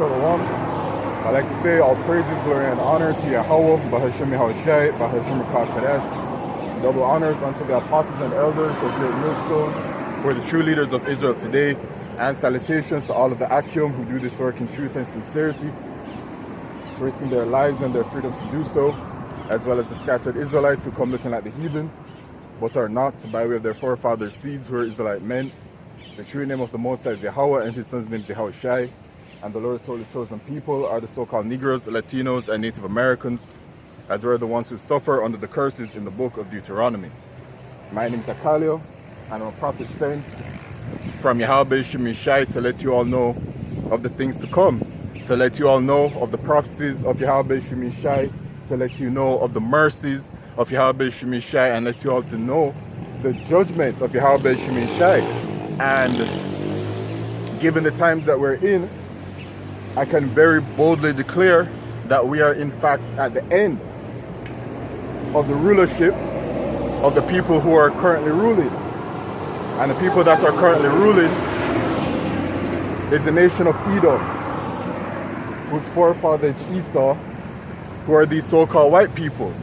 Shalom. I like to say all praises, glory, and honor to Yahweh, Bahashem Yahushai, Bahashem Kadesh. Double honors unto the apostles and elders of Great Millstone, who are the true leaders of Israel today, and salutations to all of the Akim who do this work in truth and sincerity, risking their lives and their freedom to do so, as well as the scattered Israelites who come looking like the heathen, but are not, by way of their forefathers' seeds who are Israelite men. The true name of the Most High is Yahweh, and his son's name is Yahushai. And the Lord's holy chosen people are the so-called Negroes, Latinos, and Native Americans, as well as the ones who suffer under the curses in the book of Deuteronomy. My name is Akalio, and I'm a prophet sent from Yahweh Shemishai to let you all know of the things to come, to let you all know of the prophecies of Yahweh Shemishai, to let you know of the mercies of Yahweh Shemishai, and let you all to know the judgment of Yahweh Shemishai. And given the times that we're in, I can very boldly declare that we are in fact at the end of the rulership of the people who are currently ruling. And the people that are currently ruling is the nation of Edom, whose forefather is Esau, who are these so-called white people.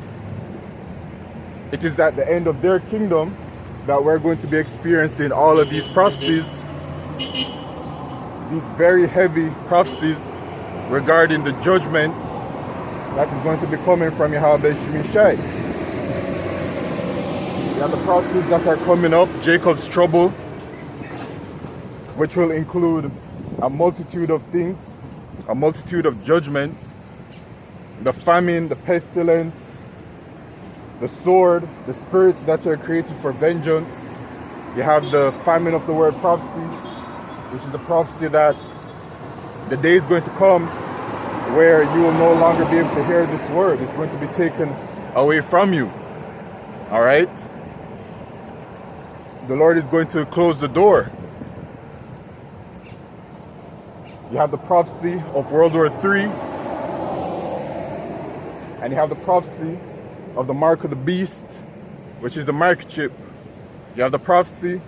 It is at the end of their kingdom that we're going to be experiencing all of these prophecies, these very heavy prophecies regarding the judgment that is going to be coming from Yahweh Shemishai. We have the prophecies that are coming up, Jacob's trouble, which will include a multitude of things, a multitude of judgments, the famine, the pestilence, the sword, the spirits that are created for vengeance. You have the famine of the word prophecy, which is a prophecy that the day is going to come where you will no longer be able to hear this word. It's going to be taken away from you. All right? The Lord is going to close the door. You have the prophecy of World War III, and you have the prophecy of the mark of the beast, which is the microchip. You have the prophecy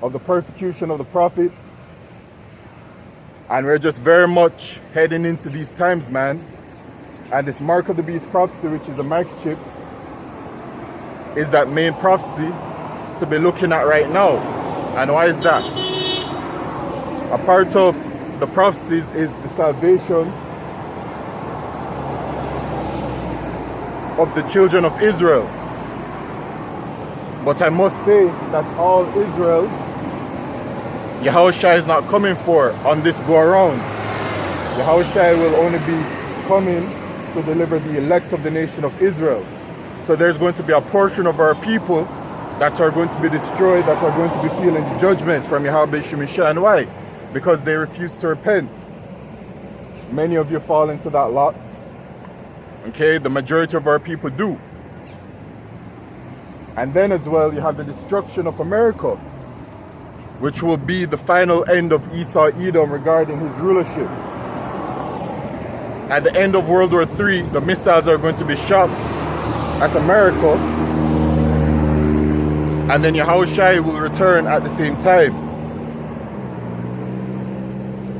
of the persecution of the prophets. And we're just very much heading into these times, man. And this mark of the beast prophecy, which is the microchip, is that main prophecy to be looking at right now. And why is that? A part of the prophecies is the salvation of the children of Israel. But I must say that all Israel Yahushua is not coming for on this go around. Yahushua will only be coming to deliver the elect of the nation of Israel. So there's going to be a portion of our people that are going to be destroyed, that are going to be feeling the judgments from Yahweh Shemishai. And why? Because they refuse to repent. Many of you fall into that lot. Okay, the majority of our people do. And then as well, you have the destruction of America, which will be the final end of Esau Edom regarding his rulership. At the end of World War III, the missiles are going to be shot at America, and then Yahushai will return at the same time.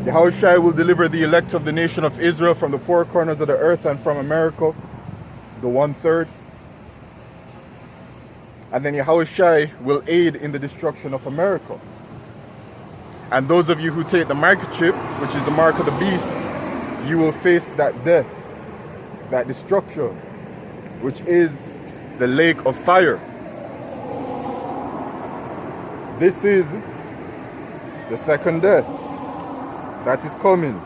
Yahushai will deliver the elect of the nation of Israel from the four corners of the earth and from America, the 1/3. And then Yahushai will aid in the destruction of America. And those of you who take the microchip, which is the mark of the beast, you will face that death, that destruction, which is the lake of fire. This is the second death that is coming.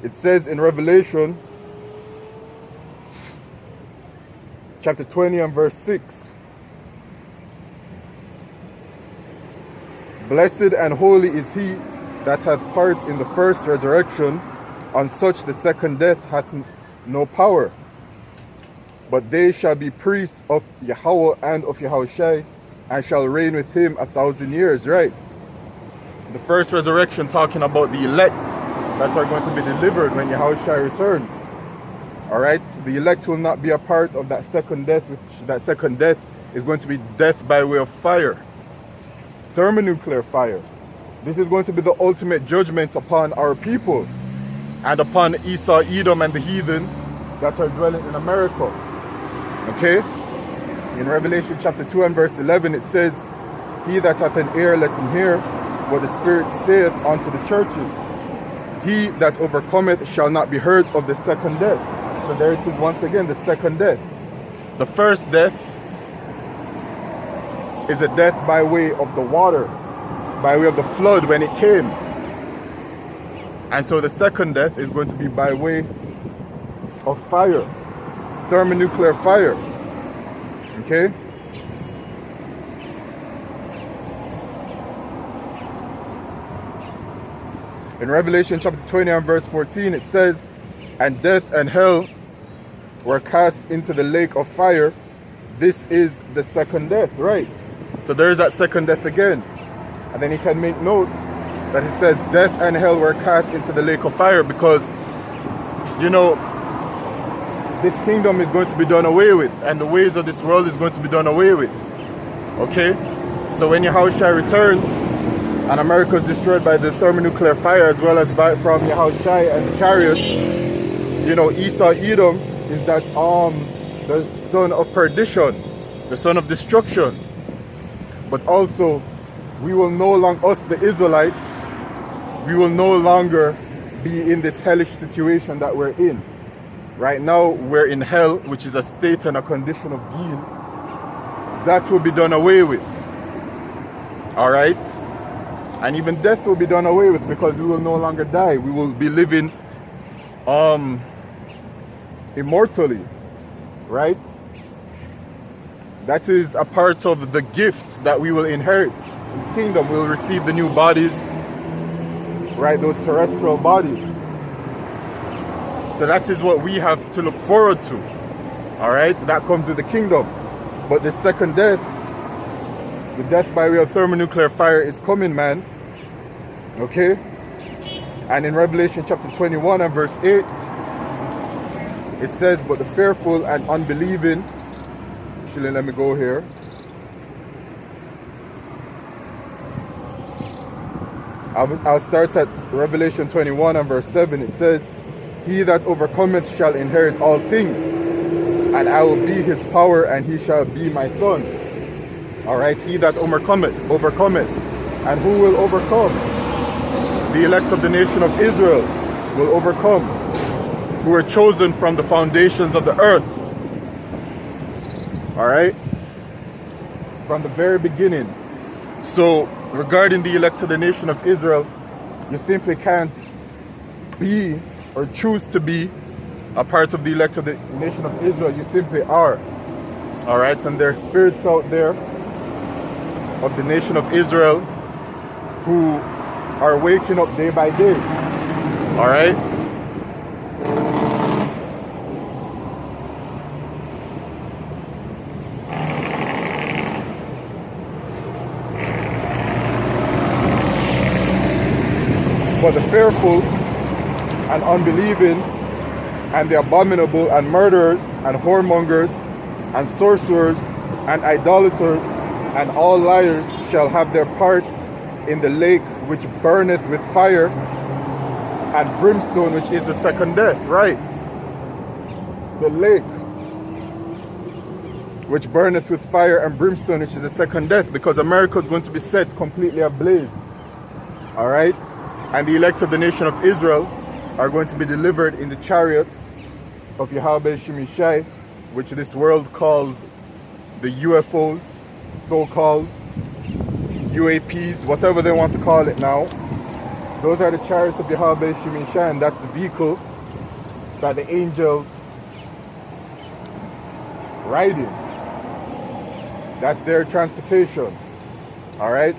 It says in Revelation chapter 20 and verse 6, "Blessed and holy is he that hath part in the first resurrection. On such the second death hath no power. But they shall be priests of Yahweh and of Yahushai, and shall reign with him 1,000 years." Right? The first resurrection talking about the elect that are going to be delivered when Yahushai returns. All right? The elect will not be a part of that second death, which that second death is going to be death by way of fire. thermonuclear fire. This is going to be the ultimate judgment upon our people and upon Esau, Edom, and the heathen that are dwelling in America. Okay? In Revelation chapter 2 and verse 11, it says, "He that hath an ear, let him hear what the Spirit saith unto the churches. He that overcometh shall not be hurt of the second death." So there it is once again, the second death. The first death is a death by way of the water, by way of the flood when it came. And so the second death is going to be by way of fire, thermonuclear fire. Okay? In Revelation chapter 20 and verse 14, it says, "And death and hell were cast into the lake of fire. This is the second death," right? So there is that second death again. And then you can make note that it says death and hell were cast into the lake of fire because, you know, this kingdom is going to be done away with, and the ways of this world is going to be done away with. Okay? So when Yahushua returns and America is destroyed by the thermonuclear fire as well as from Yahushua and the chariots, you know, Esau, Edom is that the son of perdition, the son of destruction. But also, we will no longer, us the Israelites, we will no longer be in this hellish situation that we're in. Right now, we're in hell, which is a state and a condition of being. That will be done away with. All right? And even death will be done away with because we will no longer die. We will be living immortally. Right? That is a part of the gift that we will inherit. In the kingdom, we'll receive the new bodies, right? Those terrestrial bodies. So that is what we have to look forward to. All right? That comes with the kingdom. But the second death, the death by way of thermonuclear fire is coming, man. Okay? And in Revelation chapter 21 and verse 8, it says, "But the fearful and unbelieving," actually, let me go here. I'll start at Revelation 21 and verse 7. It says, "He that overcometh shall inherit all things, and I will be his power, and he shall be my son." All right, he that overcometh. And who will overcome? The elect of the nation of Israel will overcome, who were chosen from the foundations of the earth. All right, from the very beginning. So regarding the elect of the nation of Israel, you simply can't be or choose to be a part of the elect of the nation of Israel. You simply are. All right, and there are spirits out there of the nation of Israel who are waking up day by day. All right. But the fearful and unbelieving and the abominable and murderers and whoremongers and sorcerers and idolaters and all liars shall have their part in the lake which burneth with fire and brimstone, which is the second death, right? The lake which burneth with fire and brimstone, which is the second death, because America is going to be set completely ablaze. All right? And the elect of the nation of Israel are going to be delivered in the chariots of Yahweh Shemishai, which this world calls the UFOs, so-called UAPs, whatever they want to call it now. Those are the chariots of Yahweh Shemishai, and that's the vehicle that the angels ride in. That's their transportation. All right?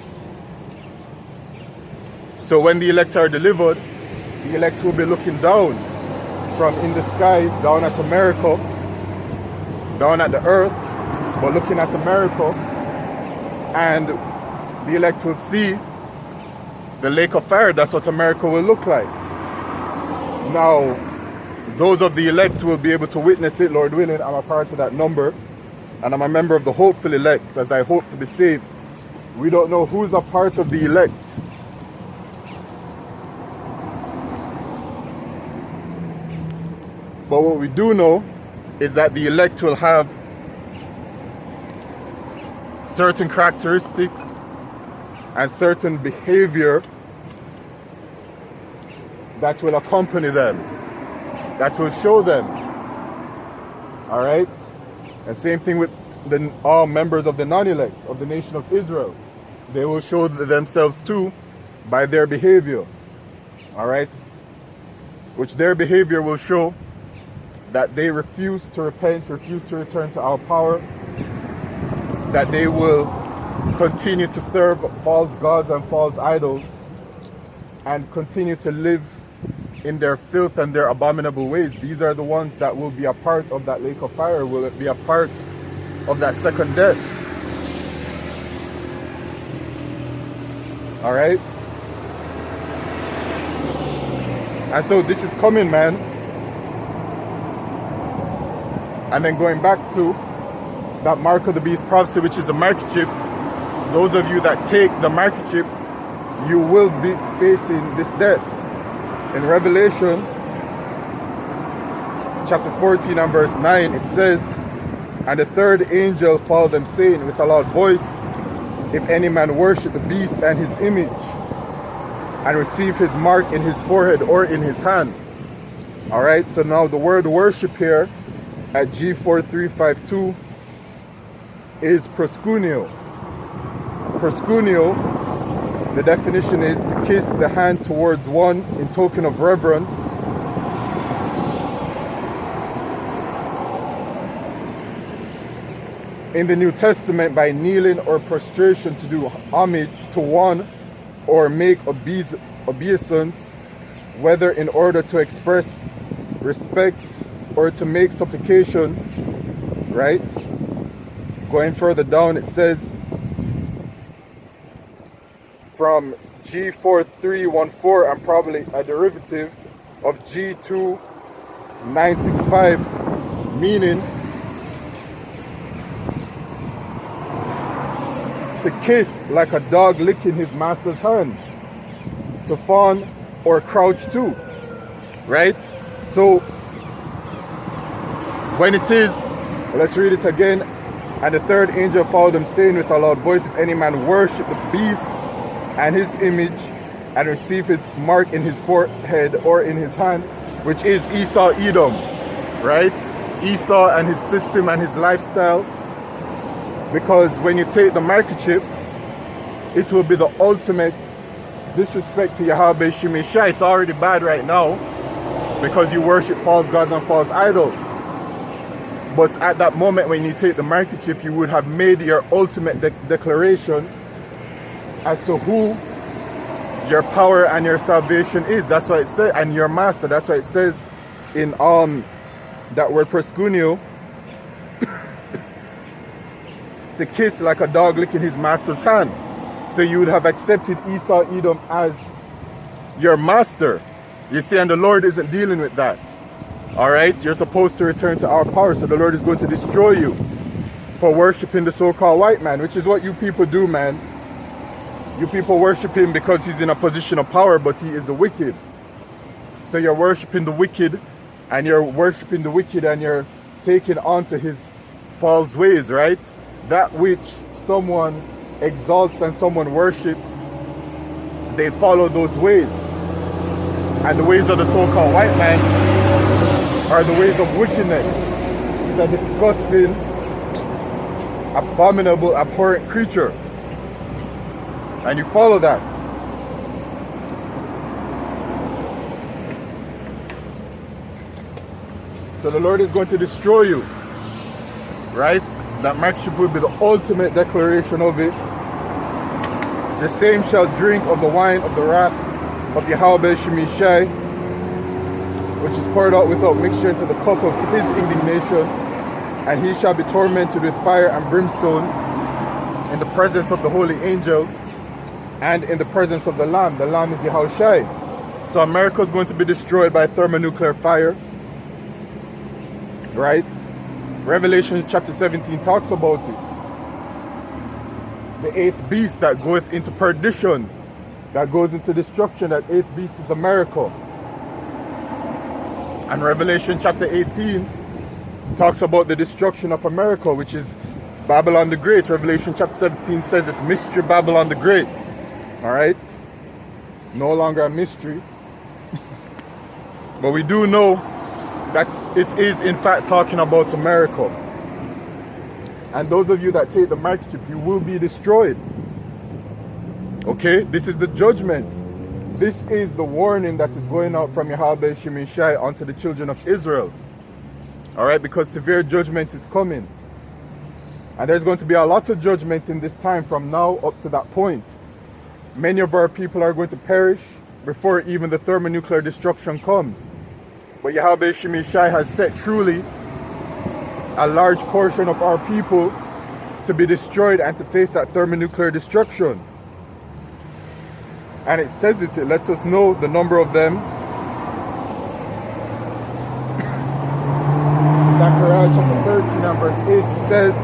So when the elect are delivered, the elect will be looking down from in the sky, down at America, down at the earth, but looking at America, and the elect will see the lake of fire. That's what America will look like. Now, those of the elect will be able to witness it, Lord willing. I'm a part of that number, and I'm a member of the hopeful elect, as I hope to be saved We don't know who's a part of the elect. But what we do know is that the elect will have certain characteristics and certain behavior that will accompany them, that will show them. All right? And same thing with all members of the non-elect of the nation of Israel. They will show themselves too by their behavior. All right? Which their behavior will show that they refuse to repent, refuse to return to our power, that they will continue to serve false gods and false idols, and continue to live in their filth and their abominable ways. These are the ones that will be a part of that lake of fire, will be a part of that second death. All right? And so this is coming, man. And then going back to that mark of the beast prophecy, which is the microchip, those of you that take the microchip, you will be facing this death. In Revelation chapter 14 and verse 9, it says, "And the third angel followed them, saying with a loud voice, If any man worship the beast and his image, and receive his mark in his forehead or in his hand." All right, so now the word worship here at G4352 is proskuneo. Proskuneo, the definition is to kiss the hand towards one in token of reverence, in the New Testament by kneeling or prostration to do homage to one or make obeisance, whether in order to express respect or to make supplication, right? Going further down, it says from G4314 and probably a derivative of G2965, meaning to kiss like a dog licking his master's hand, to fawn or crouch too, right? So when it is, let's read it again. "And the third angel followed them, saying with a loud voice, If any man worship the beast and his image, and receive his mark in his forehead or in his hand," which is Esau Edom, right? Esau and his system and his lifestyle. Because when you take the microchip, it will be the ultimate disrespect to Yahweh Shemeshai. It's already bad right now because you worship false gods and false idols. But at that moment when you take the microchip, you would have made your ultimate declaration as to who your power and your salvation is. That's why it says, and your master. That's why it says in that word proskuneo, to kiss like a dog licking his master's hand. So you would have accepted Esau Edom as your master. You see, and the Lord isn't dealing with that. All right, you're supposed to return to our power, so the Lord is going to destroy you for worshiping the so-called white man, which is what you people do, man. You people worship him because he's in a position of power, but he is the wicked. So you're worshiping the wicked, and you're taking on to his false ways, right? That which someone exalts and someone worships, they follow those ways. And the ways of the so-called white man are the ways of wickedness. He's a disgusting, abominable, abhorrent creature. And you follow that. So the Lord is going to destroy you. Right? That microchip will be the ultimate declaration of it. The same shall drink of the wine of the wrath of Yahweh Shemeshai, which is poured out without mixture into the cup of his indignation, and he shall be tormented with fire and brimstone in the presence of the holy angels and in the presence of the Lamb. The Lamb is Yahushai. So America is going to be destroyed by thermonuclear fire, right? Revelation chapter 17 talks about it. the eighth beast that goeth into perdition, that goes into destruction. That eighth beast is America. And Revelation chapter 18 talks about the destruction of America, which is Babylon the Great. Revelation chapter 17 says it's Mystery Babylon the Great. Alright? No longer a mystery. But we do know that it is in fact talking about America. And those of you that take the microchip, you will be destroyed. Okay? This is the judgment. This is the warning that is going out from Yahweh Shemi Shai onto the children of Israel. Alright? Because severe judgment is coming. And there's going to be a lot of judgment in this time from now up to that point. Many of our people are going to perish before even the thermonuclear destruction comes. But Yahweh Shemi Shai has set truly a large portion of our people to be destroyed and to face that thermonuclear destruction. And it says it lets us know the number of them. Zechariah chapter 13 and verse 8, it says,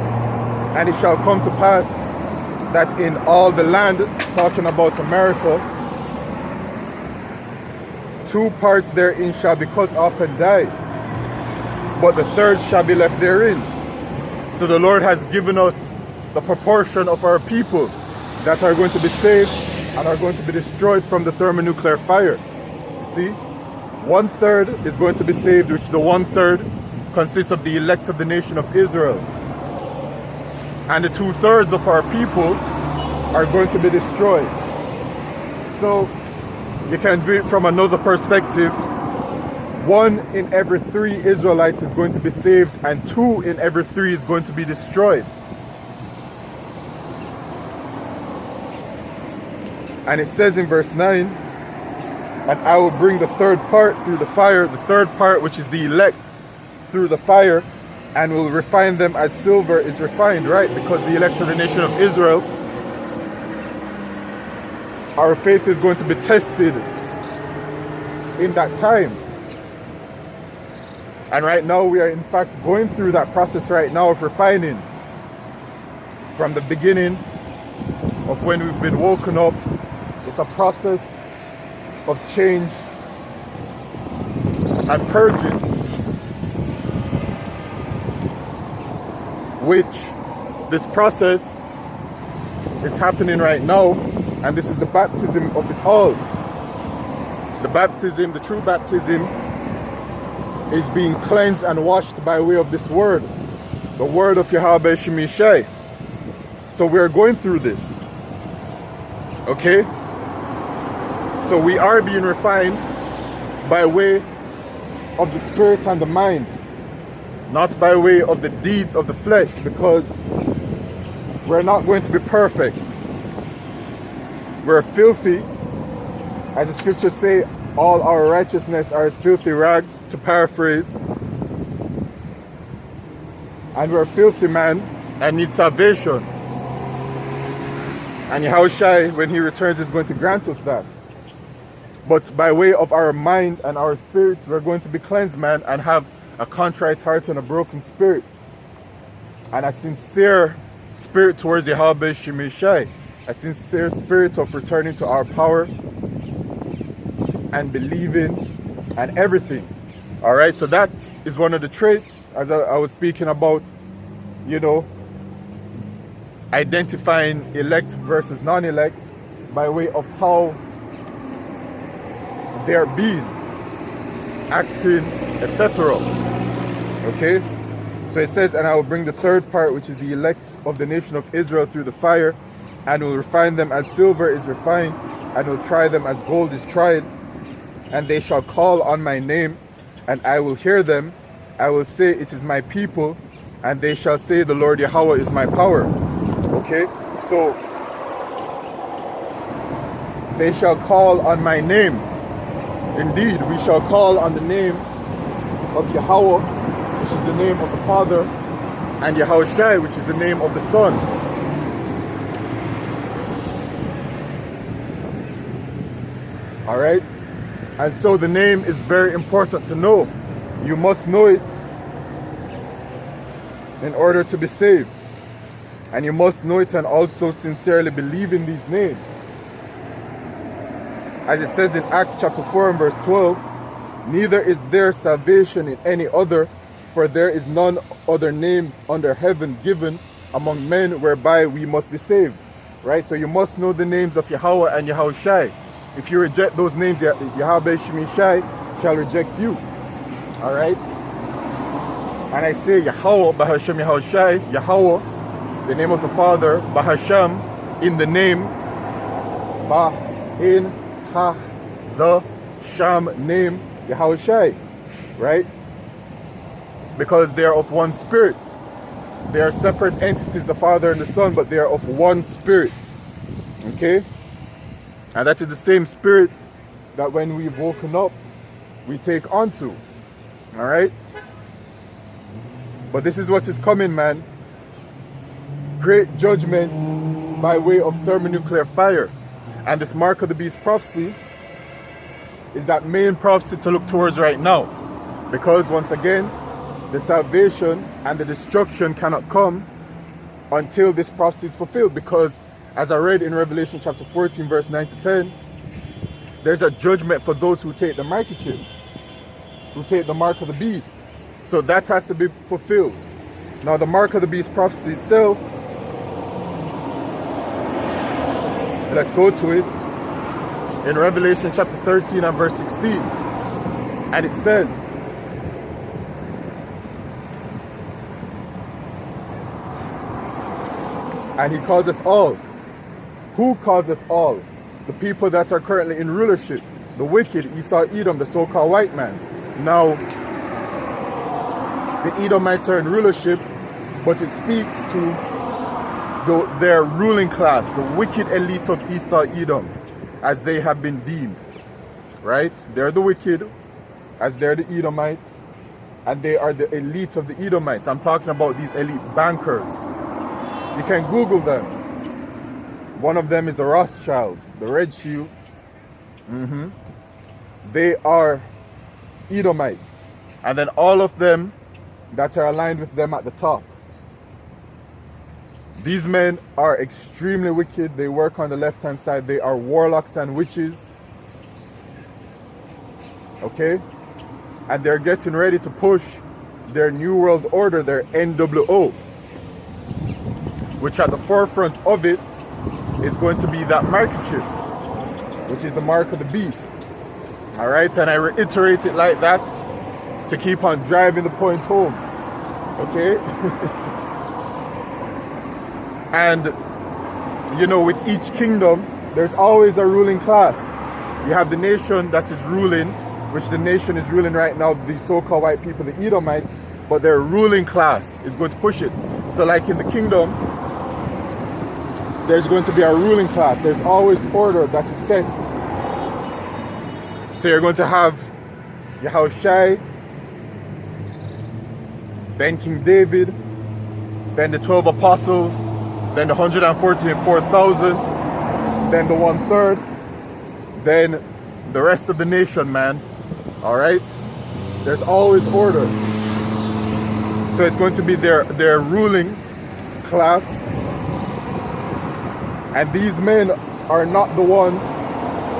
and it shall come to pass that in all the land, talking about America, 2 parts therein shall be cut off and die, but the third shall be left therein. So the Lord has given us the proportion of our people that are going to be saved and are going to be destroyed from the thermonuclear fire. You see, 1/3 is going to be saved, which the 1/3 consists of the elect of the nation of Israel. And the 2/3 of our people are going to be destroyed. So you can view it from another perspective. 1 in every 3 Israelites is going to be saved, and 2 in every 3 is going to be destroyed. And it says in verse 9, and I will bring the third part through the fire, the third part, which is the elect, through the fire, and will refine them as silver is refined, right? Because the elect of the nation of Israel, our faith is going to be tested in that time. And right now we are in fact going through that process right now of refining. From the beginning of when we've been woken up, it's a process of change and purging, which this process is happening right now, and this is the baptism of it all. The baptism, the true baptism, is being cleansed and washed by way of this word, the word of Yahweh Shemi Shai. So we're going through this, okay? So we are being refined by way of the spirit and the mind, not by way of the deeds of the flesh, because we're not going to be perfect. We're filthy. As the scriptures say, all our righteousness are as filthy rags, to paraphrase. And we're a filthy man and need salvation. And Yahushua, when he returns, is going to grant us that. But by way of our mind and our spirit, we're going to be cleansed, man, and have a contrite heart and a broken spirit, and a sincere spirit towards Yahweh Shemi Shai, a sincere spirit of returning to our power and believing and everything. All right, so that is one of the traits, as I was speaking about, you know, identifying elect versus non-elect by way of how they're being, acting, etc. Okay, so it says, and I will bring the third part, which is the elect of the nation of Israel, through the fire, and will refine them as silver is refined, and will try them as gold is tried. And they shall call on my name, and I will hear them. I will say, it is my people, and they shall say, the Lord Yahweh is my power. Okay, so they shall call on my name. Indeed, we shall call on the name of Yahweh, which is the name of the Father, and Yahushua, which is the name of the Son. All right? And so the name is very important to know. You must know it in order to be saved. And you must know it and also sincerely believe in these names. As it says in Acts chapter 4 and verse 12, neither is there salvation in any other, for there is none other name under heaven given among men whereby we must be saved. Right? So you must know the names of Yahweh and Yahushai. If you reject those names, Yahweh Shemishai shall reject you. Alright? And I say Yahweh, Bahashem Yahushai, Yahweh, the name of the Father, Bahashem, in the name, Ba, in, Ha, the, Sham, name, Yahushai. Right? Because they are of one spirit. They are separate entities, the Father and the Son, but they are of one spirit. Okay? And that is the same spirit that when we've woken up, we take on to. Alright? But this is what is coming, man. Great judgment by way of thermonuclear fire. And this mark of the beast prophecy is that main prophecy to look towards right now. Because once again, the salvation and the destruction cannot come until this prophecy is fulfilled. Because as I read in Revelation chapter 14 verse 9 to 10, there's a judgment for those who take the microchip, who take the mark of the beast. So that has to be fulfilled. Now the mark of the beast prophecy itself, let's go to it in Revelation chapter 13 and verse 16. And it says, and he causeth all. Who causeth all? The people that are currently in rulership, the wicked, Esau, Edom, the so-called white man. Now, the Edomites are in rulership, but it speaks to their ruling class, the wicked elite of Esau, Edom, as they have been deemed. Right? They're the wicked, as they're the Edomites, and they are the elite of the Edomites. I'm talking about these elite bankers. You can Google them. One of them is the Rothschilds, the Red Shields. They are Edomites. And then all of them that are aligned with them at the top. These men are extremely wicked. They work on the left-hand side. They are warlocks and witches. Okay? And they're getting ready to push their New World Order, their NWO. Which at the forefront of it is going to be that microchip, which is the mark of the beast. Alright, and I reiterate it like that to keep on driving the point home. Okay? And, you know, with each kingdom, there's always a ruling class. You have the nation that is ruling, which the nation is ruling right now, the so-called white people, the Edomites, but their ruling class is going to push it. So like in the kingdom, there's going to be a ruling class. There's always order that is set. So you're going to have Yahushai, then King David, then the 12 apostles, then the 144,000, then the 1/3, then the rest of the nation, man. Alright? There's always order. So it's going to be their ruling class. And these men are not the ones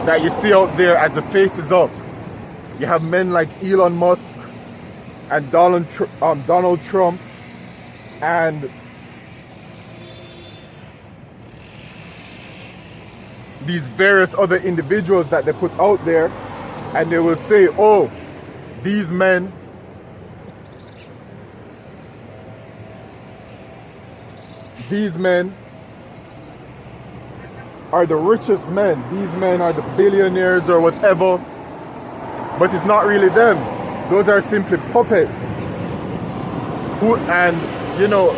that you see out there as the faces of. You have men like Elon Musk and Donald Trump and these various other individuals that they put out there, and they will say, oh, these men are the richest men. These men are the billionaires or whatever. But it's not really them. Those are simply puppets. And, you know,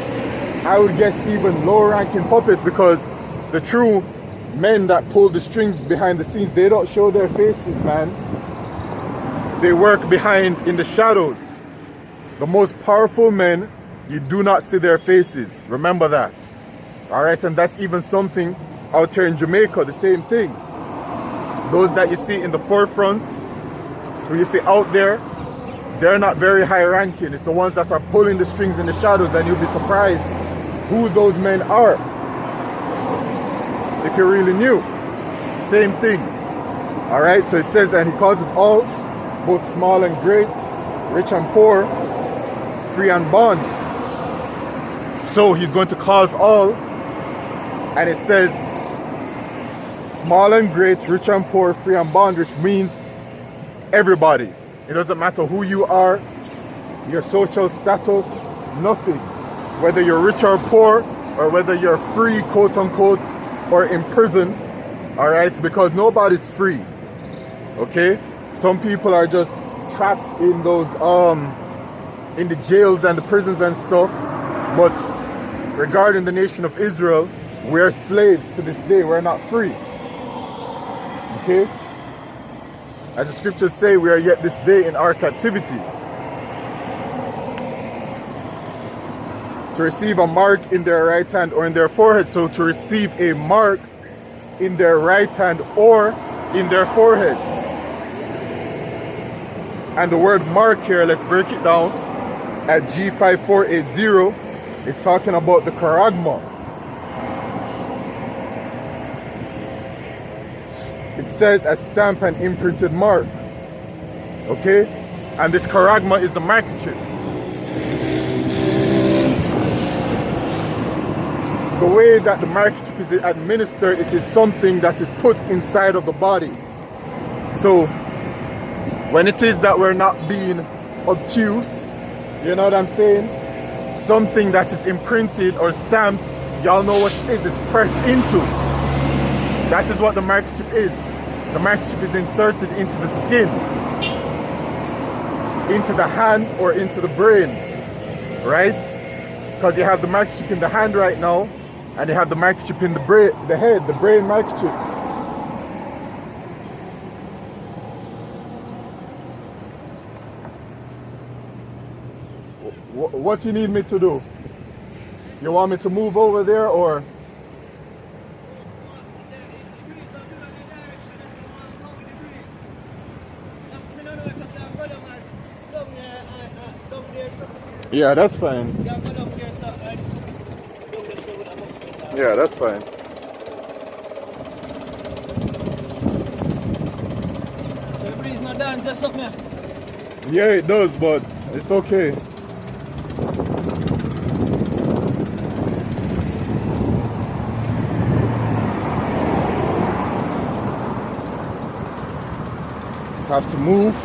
I would guess even low-ranking puppets, because the true men that pull the strings behind the scenes, they don't show their faces, man. They work behind in the shadows. The most powerful men, you do not see their faces. Remember that. Alright, and that's even something out here in Jamaica, the same thing. Those that you see in the forefront, who you see out there, they're not very high ranking. It's the ones that are pulling the strings in the shadows, and you'll be surprised who those men are. If you really knew. Same thing. Alright, so it says, and he causes all, both small and great, rich and poor, free and bond. So he's going to cause all, and it says small and great, rich and poor, free and bond, which means everybody. It doesn't matter who you are, your social status, nothing. Whether you're rich or poor, or whether you're free, quote unquote, or imprisoned, all right? Because nobody's free, okay? Some people are just trapped in those, in the jails and the prisons and stuff. But regarding the nation of Israel, we're slaves to this day. We're not free, okay? As the scriptures say, we are yet this day in our captivity. To receive a mark in their right hand or in their forehead. So to receive a mark in their right hand or in their forehead. And the word mark here, let's break it down. At G5480, it's talking about the charagma. It says a stamp and imprinted mark. Okay? And this charagma is the microchip. The way that the microchip is administered, it is something that is put inside of the body. So when it is that we're not being obtuse, you know what I'm saying? Something that is imprinted or stamped, y'all know what it is, it's pressed into. That is what the microchip is. The microchip is inserted into the skin, into the hand or into the brain, right? Because you have the microchip in the hand right now, and you have the microchip in the brain, the head, the brain microchip. What you need me to do? You want me to move over there or? Yeah, that's fine. Yeah, that's fine. So the breeze not dance or something? Yeah, it does, but it's okay. Have to move.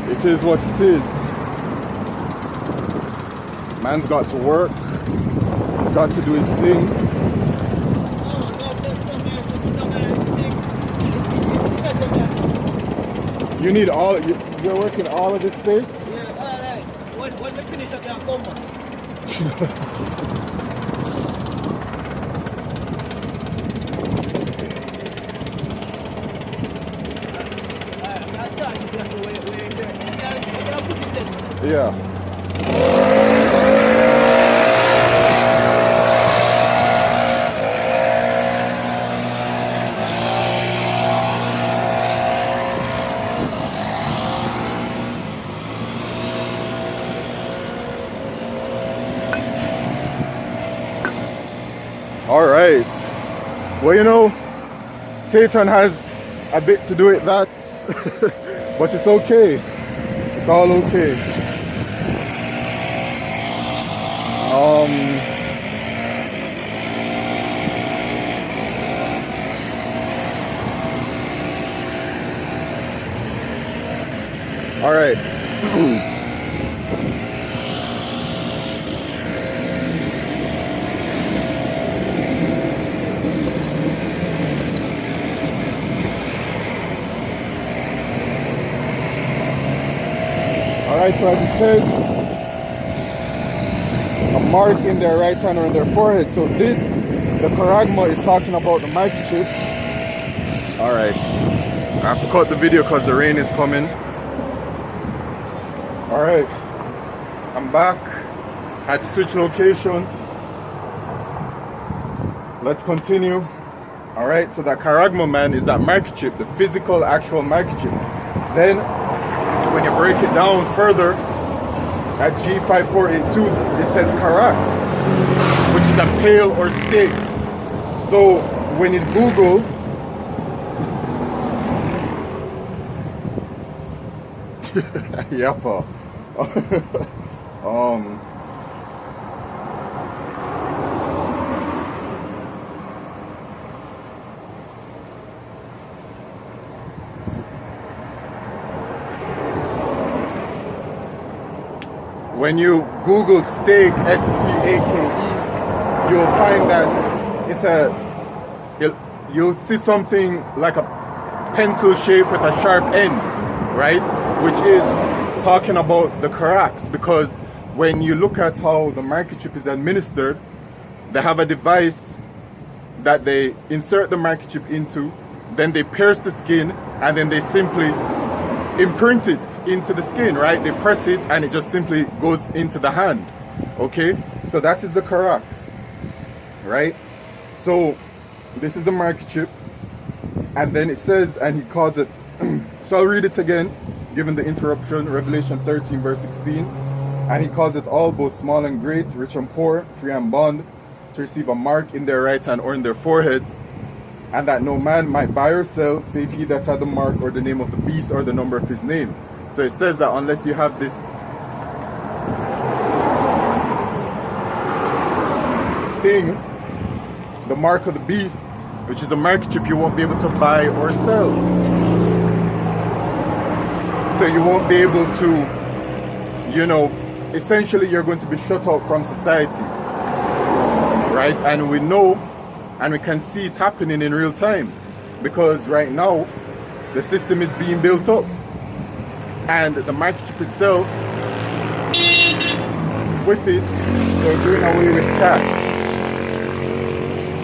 It is what it is. Man's got to work. He's got to do his thing. You need all. You're working all of this space. Yeah, alright. When we finish up, I'll come back. Yeah. All right. Well, you know, Satan has a bit to do with that, but it's okay. It's all okay. All right. Alright, so as it says, a mark in their right hand or in their forehead. So this, the charagma, is talking about the microchip. Alright, I have to cut the video because the rain is coming. Alright, I'm back. I had to switch locations. Let's continue. Alright, so that charagma, man, is that microchip, the physical, actual microchip. Then, when you break it down further, at G5482, it says charax, a pale or steak. So when you Google Yapa. When you Google steak, S-T-A-K-E, you'll find that you'll see something like a pencil shape with a sharp end, right? Which is talking about the Carax, because when you look at how the microchip is administered, they have a device that they insert the microchip into, then they pierce the skin, and then they simply imprint it into the skin, right? They press it and it just simply goes into the hand. Okay, so that is the Carax, right? So this is a microchip, and then it says, and he calls it so I'll read it again, given the interruption. Revelation 13 verse 16, and he calls it all, both small and great, rich and poor, free and bond, to receive a mark in their right hand or in their foreheads, and that no man might buy or sell, save he that had the mark or the name of the beast or the number of his name. So it says that unless you have this thing, the mark of the beast, which is a microchip, you won't be able to buy or sell. So you won't be able to, you know, essentially you're going to be shut out from society, right? And we know, and we can see it happening in real time, because right now the system is being built up, and the microchip itself, with it, they're doing away with cash.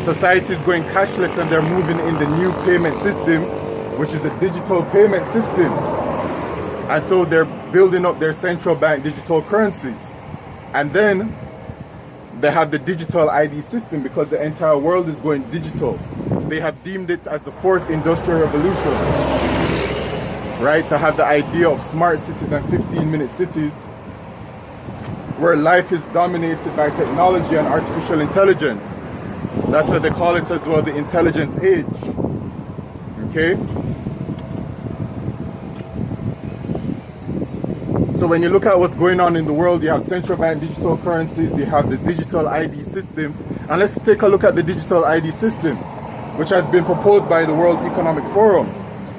Society is going cashless, and they're moving in the new payment system, which is the digital payment system. And so they're building up their central bank digital currencies. And then they have the digital ID system, because the entire world is going digital. They have deemed it as the fourth industrial revolution, right? To have the idea of smart cities and 15-minute cities, where life is dominated by technology and artificial intelligence. That's what they call it as well, the intelligence age. Okay? So when you look at what's going on in the world, you have central bank digital currencies, you have the digital ID system. And let's take a look at the digital ID system, which has been proposed by the World Economic Forum.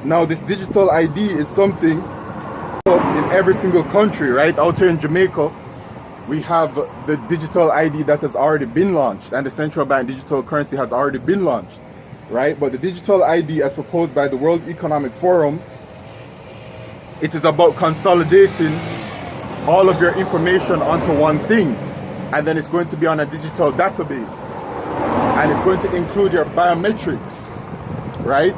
Now, this digital ID is something in every single country, right? Out here in Jamaica, we have the digital ID that has already been launched, and the central bank digital currency has already been launched, right? But the digital ID, as proposed by the World Economic Forum, it is about consolidating all of your information onto one thing, and then it's going to be on a digital database, and it's going to include your biometrics, right?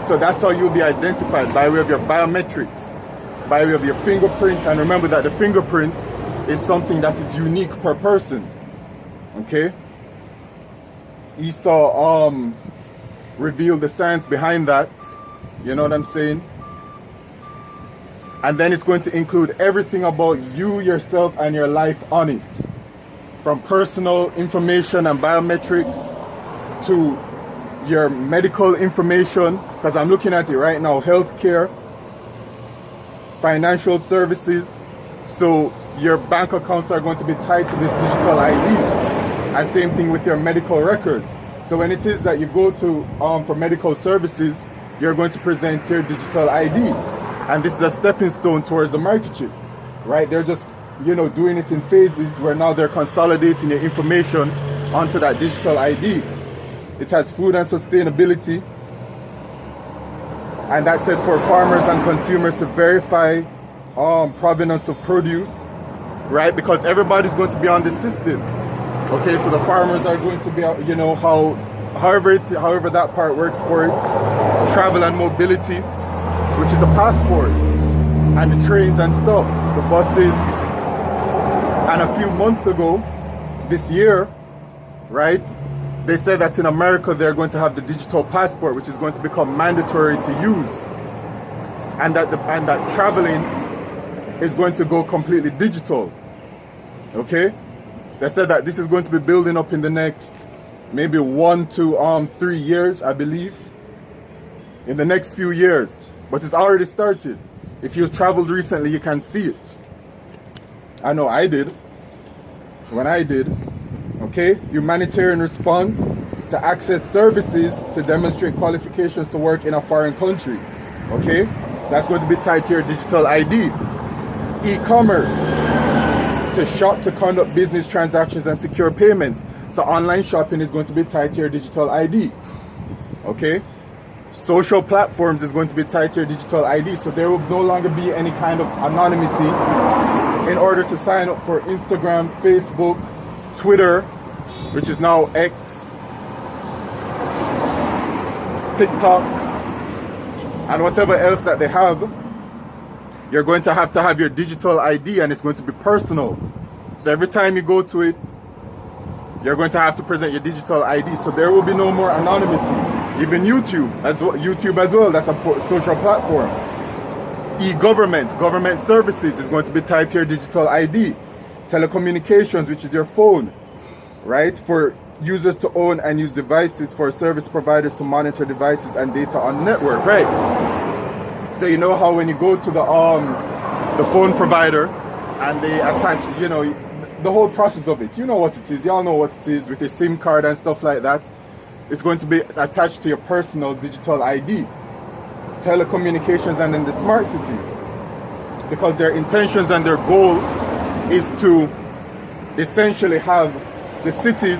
So that's how you'll be identified, by way of your biometrics, by way of your fingerprint. And remember that the fingerprint is something that is unique per person. Okay? Esau revealed the science behind that. You know what I'm saying? And then it's going to include everything about you, yourself, and your life on it. From personal information and biometrics to your medical information, because I'm looking at it right now, healthcare, financial services. So your bank accounts are going to be tied to this digital ID. And same thing with your medical records. So when it is that you go to for medical services, you're going to present your digital ID. And this is a stepping stone towards the microchip, right? They're just, you know, doing it in phases, where now they're consolidating your information onto that digital ID. It has food and sustainability, and that says for farmers and consumers to verify provenance of produce, right? Because everybody's going to be on this system. Okay, so the farmers are going to be, you know, however that part works for it, travel and mobility, which is the passports and the trains and stuff, the buses. And a few months ago, this year, right, they said that in America they're going to have the digital passport, which is going to become mandatory to use, and that traveling is going to go completely digital. Okay? They said that this is going to be building up in the next maybe 1 to 3 years, I believe. In the next few years. But it's already started. If you've traveled recently, you can see it. I know I did. When I did. Okay? Humanitarian response to access services to demonstrate qualifications to work in a foreign country. Okay? That's going to be tied to your digital ID. E-commerce. To shop to conduct business transactions and secure payments. So online shopping is going to be tied to your digital ID. Okay? Social platforms is going to be tied to your digital ID. So there will no longer be any kind of anonymity in order to sign up for Instagram, Facebook, Twitter, which is now X, TikTok, and whatever else that they have. You're going to have your digital ID, and it's going to be personal. So every time you go to it, you're going to have to present your digital ID. So there will be no more anonymity. Even YouTube as well, that's a social platform. E-government, government services is going to be tied to your digital ID. Telecommunications, which is your phone, right? For users to own and use devices, for service providers to monitor devices and data on network, right? So you know how when you go to the phone provider and they attach, you know, the whole process of it, you know what it is, y'all know what it is with your SIM card and stuff like that. It's going to be attached to your personal digital ID. Telecommunications and then the smart cities. Because their intentions and their goal is to essentially have the cities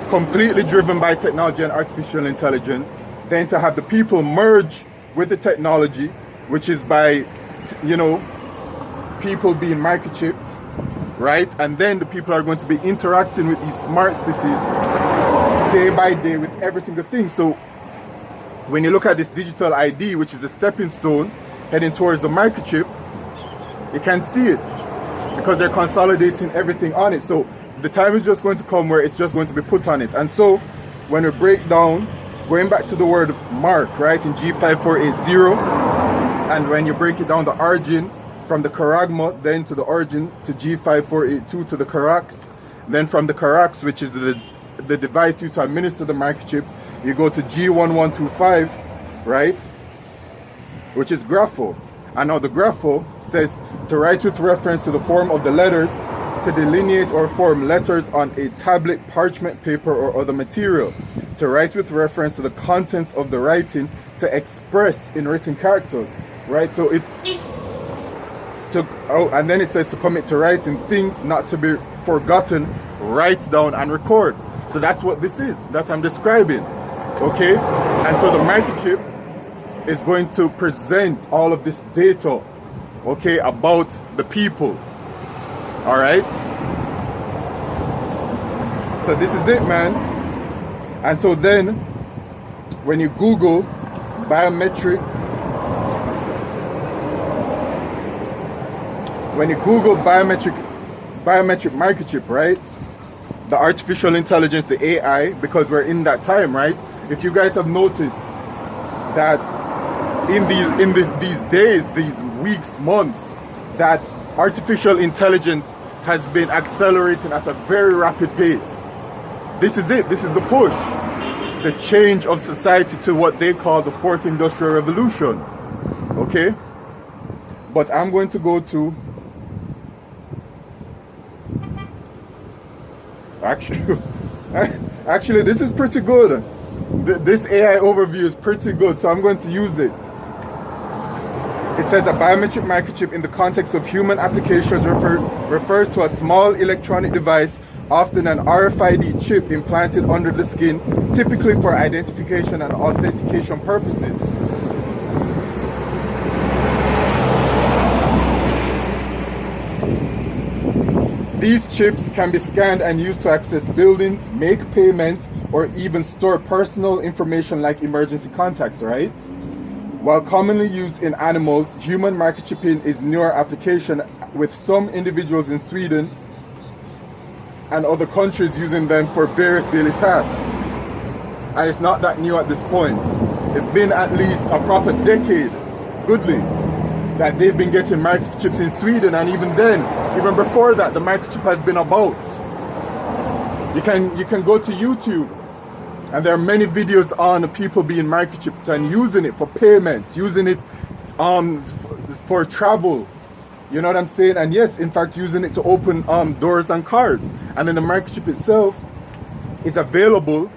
completely driven by technology and artificial intelligence. Then to have the people merge with the technology, which is by, you know, people being microchipped, right? And then the people are going to be interacting with these smart cities day by day with every single thing. So when you look at this digital ID, which is a stepping stone heading towards the microchip, you can see it because they're consolidating everything on it. So the time is just going to come where it's just going to be put on it. And so when we break down, going back to the word mark, right, in G5480, and when you break it down, the origin from the Charagma, then to the origin to G5482 to the Charax, then from the Charax, which is the device used to administer the microchip, you go to G1125, right, which is Grapho. And now the Grapho says to write with reference to the form of the letters, to delineate or form letters on a tablet, parchment paper, or other material, to write with reference to the contents of the writing, to express in written characters, right? So it took, oh, and then it says to commit to writing things not to be forgotten, write down and record. So that's what this is, that I'm describing, okay? And so the microchip is going to present all of this data, okay, about the people, all right? So this is it, man. And so then, when you Google biometric, biometric microchip, right? The artificial intelligence, the AI, because we're in that time, right? If you guys have noticed that in these days, these weeks, months, that artificial intelligence has been accelerating at a very rapid pace. This is it. This is the push. The change of society to what they call the fourth industrial revolution. Okay? But I'm going to go to... Actually, this is pretty good. This AI overview is pretty good, so I'm going to use it. It says a biometric microchip in the context of human applications refers to a small electronic device, often an RFID chip implanted under the skin, typically for identification and authentication purposes. These chips can be scanned and used to access buildings, make payments, or even store personal information like emergency contacts, right? While commonly used in animals, human microchipping is newer application, with some individuals in Sweden and other countries using them for various daily tasks. And it's not that new at this point. It's been at least a proper decade, goodly, that they've been getting microchips in Sweden, and even then, Even before that, the microchip has been about. You can go to YouTube, and there are many videos on people being microchipped and using it for payments, using it for travel. You know what I'm saying? And yes, in fact, using it to open doors on cars. And then the microchip itself is available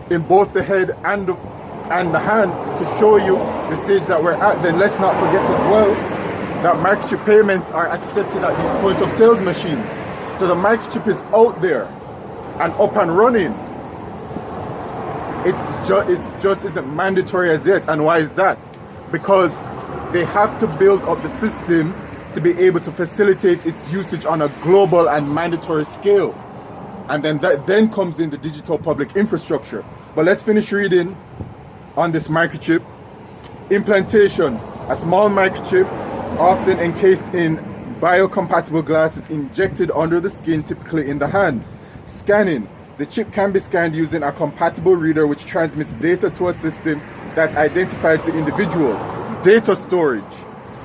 in both the head and the hand to show you the stage that we're at. Then let's not forget as well that microchip payments are accepted at these point of sales machines. So the microchip is out there and up and running. It just isn't mandatory as yet. And why is that? Because they have to build up the system to be able to facilitate its usage on a global and mandatory scale. And then that then comes in the digital public infrastructure. But let's finish reading on this microchip. Implantation. A small microchip, often encased in biocompatible glass, is injected under the skin, typically in the hand. Scanning. The chip can be scanned using a compatible reader which transmits data to a system that identifies the individual. Data storage,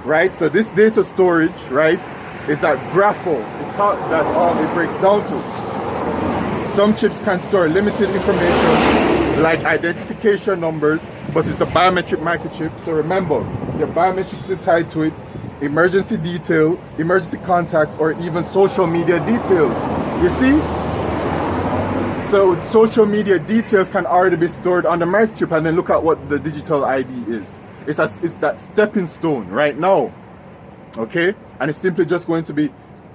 right? So this data storage, right, is that grapho. It's thought that it breaks down to. Some chips can store limited information like identification numbers, but it's the biometric microchip. So remember, your biometrics is tied to it, emergency detail, emergency contacts, or even social media details. You see? So social media details can already be stored on the microchip, and then look at what the digital ID is. It's that stepping stone right now, okay? And it's simply just going to be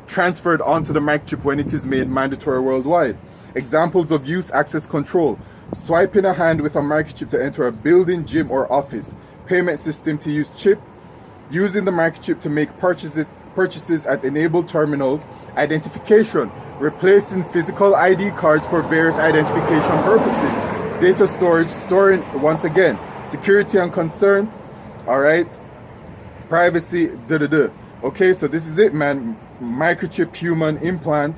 transferred onto the microchip when it is made mandatory worldwide. Examples of use: access control, swiping a hand with a microchip to enter a building, gym, or office. Payment system to use chip, using the microchip to make purchases at enabled terminals. Identification, replacing physical ID cards for various identification purposes. Data storage, storing, once again, security and concerns, all right, privacy, okay, so this is it, man. Microchip human implant.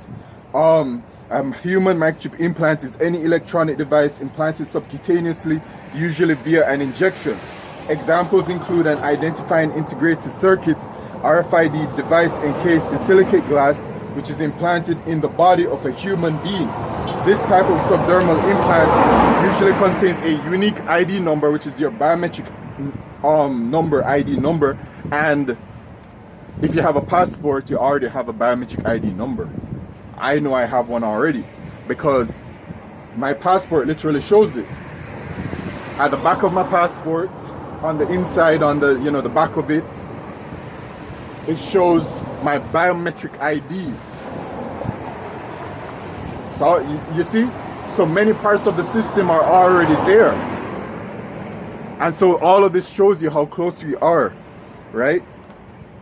Human microchip implant is any electronic device implanted subcutaneously, usually via an injection. Examples include an identifying integrated circuit, RFID device encased in silicate glass, which is implanted in the body of a human being. This type of subdermal implant usually contains a unique ID number, which is your biometric number, ID number. And if you have a passport, you already have a biometric ID number. I know I have one already because my passport literally shows it. At the back of my passport, on the inside, on the, the back of it, it shows my biometric ID. So you see, so many parts of the system are already there. And so all of this shows you how close we are, right?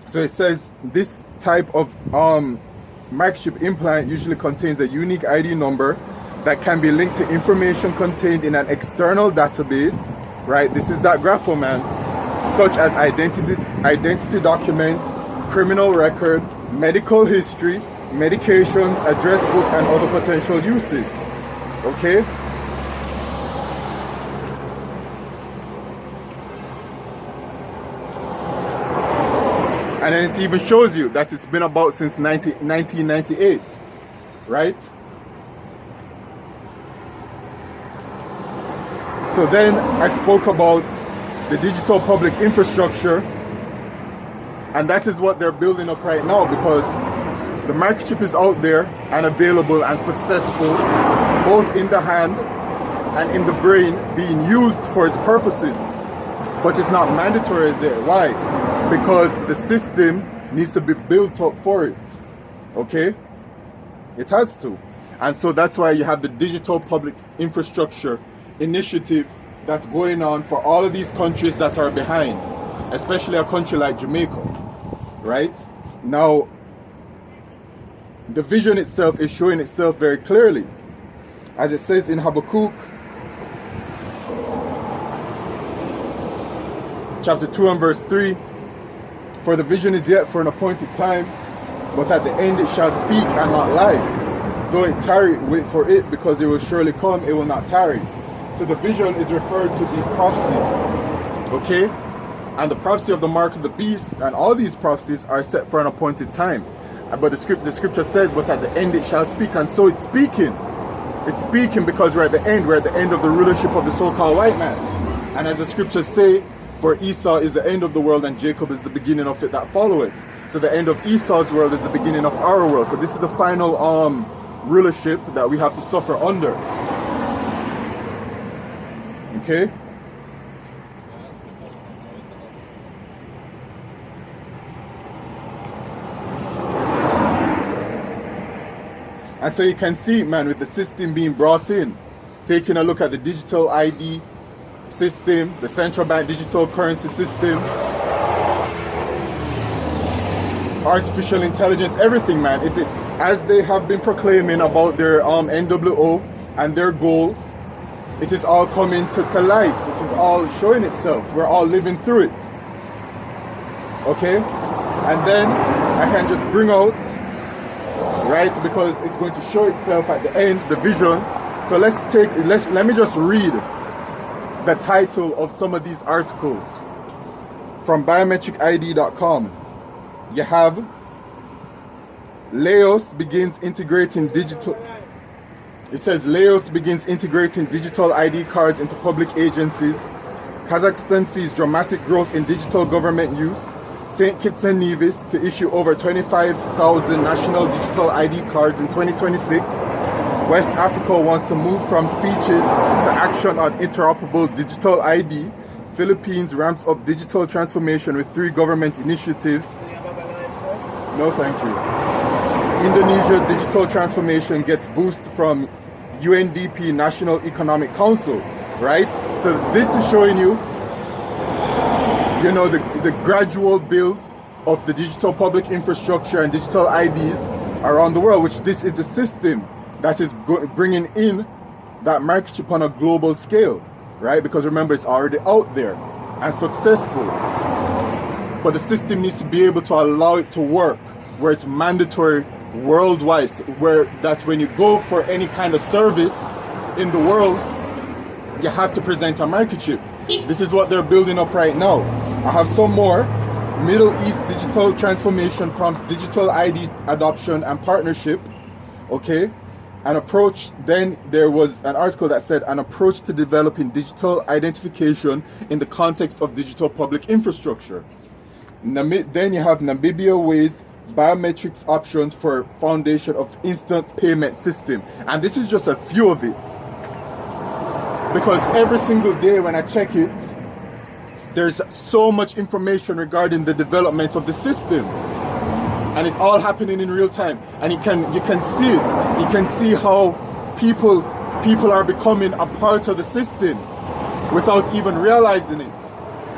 So it says this type of microchip implant usually contains a unique ID number that can be linked to information contained in an external database, right? This is that grapho, man, such as identity document, criminal record, medical history, medications, address book, and other potential uses. Okay? And then it even shows you that it's been about since 1998, right? So then I spoke about the digital public infrastructure, and that is what they're building up right now, because the microchip is out there and available and successful, both in the hand and in the brain, being used for its purposes. But it's not mandatory as yet. Why? Because the system needs to be built up for it. Okay? It has to. And so that's why you have the digital public infrastructure initiative that's going on for all of these countries that are behind, especially a country like Jamaica, right? Now, the vision itself is showing itself very clearly. As it says in Habakkuk, chapter 2 and verse 3, for the vision is yet for an appointed time, but at the end it shall speak and not lie. Though it tarry, wait for it, because it will surely come, it will not tarry. So the vision is referred to these prophecies, okay? And the prophecy of the mark of the beast and all these prophecies are set for an appointed time. But the scripture says, but at the end it shall speak. And so it's speaking. It's speaking because we're at the end. We're at the end of the rulership of the so-called white man. And as the scriptures say, for Esau is the end of the world and Jacob is the beginning of it that followeth. So the end of Esau's world is the beginning of our world. So this is the final rulership that we have to suffer under. Okay? And so you can see, man, with the system being brought in, taking a look at the digital ID system, the central bank digital currency system, artificial intelligence, everything, man. As they have been proclaiming about their NWO and their goals, it is all coming to light. It is all showing itself. We're all living through it. Okay? And then I can just bring out, right, because it's going to show itself at the end, the vision. So let me just read the title of some of these articles from biometricid.com. You have Laos begins integrating digital. It says Laos begins integrating digital ID cards into public agencies. Kazakhstan sees dramatic growth in digital government use. St. Kitts and Nevis to issue over 25,000 national digital ID cards in 2026. West Africa wants to move from speeches to action on interoperable digital ID. Philippines ramps up digital transformation with 3 government initiatives. No, thank you. Indonesia digital transformation gets boost from UNDP National Economic Council, right? So this is showing you, you know, the gradual build of the digital public infrastructure and digital IDs around the world, which this is the system that is bringing in that microchip on a global scale, right? Because remember, it's already out there and successful. But the system needs to be able to allow it to work, where it's mandatory worldwide, where that when you go for any kind of service in the world, you have to present a microchip. This is what they're building up right now. I have some more. Middle East digital transformation prompts digital ID adoption and partnership. Okay. An approach, then there was an article that said an approach to developing digital identification in the context of digital public infrastructure. Then you have Namibia weighs biometrics options for foundation of instant payment system. And this is just a few of it. Because every single day when I check it, there's so much information regarding the development of the system. And it's all happening in real time. And you can see it. You can see how people are becoming a part of the system without even realizing it.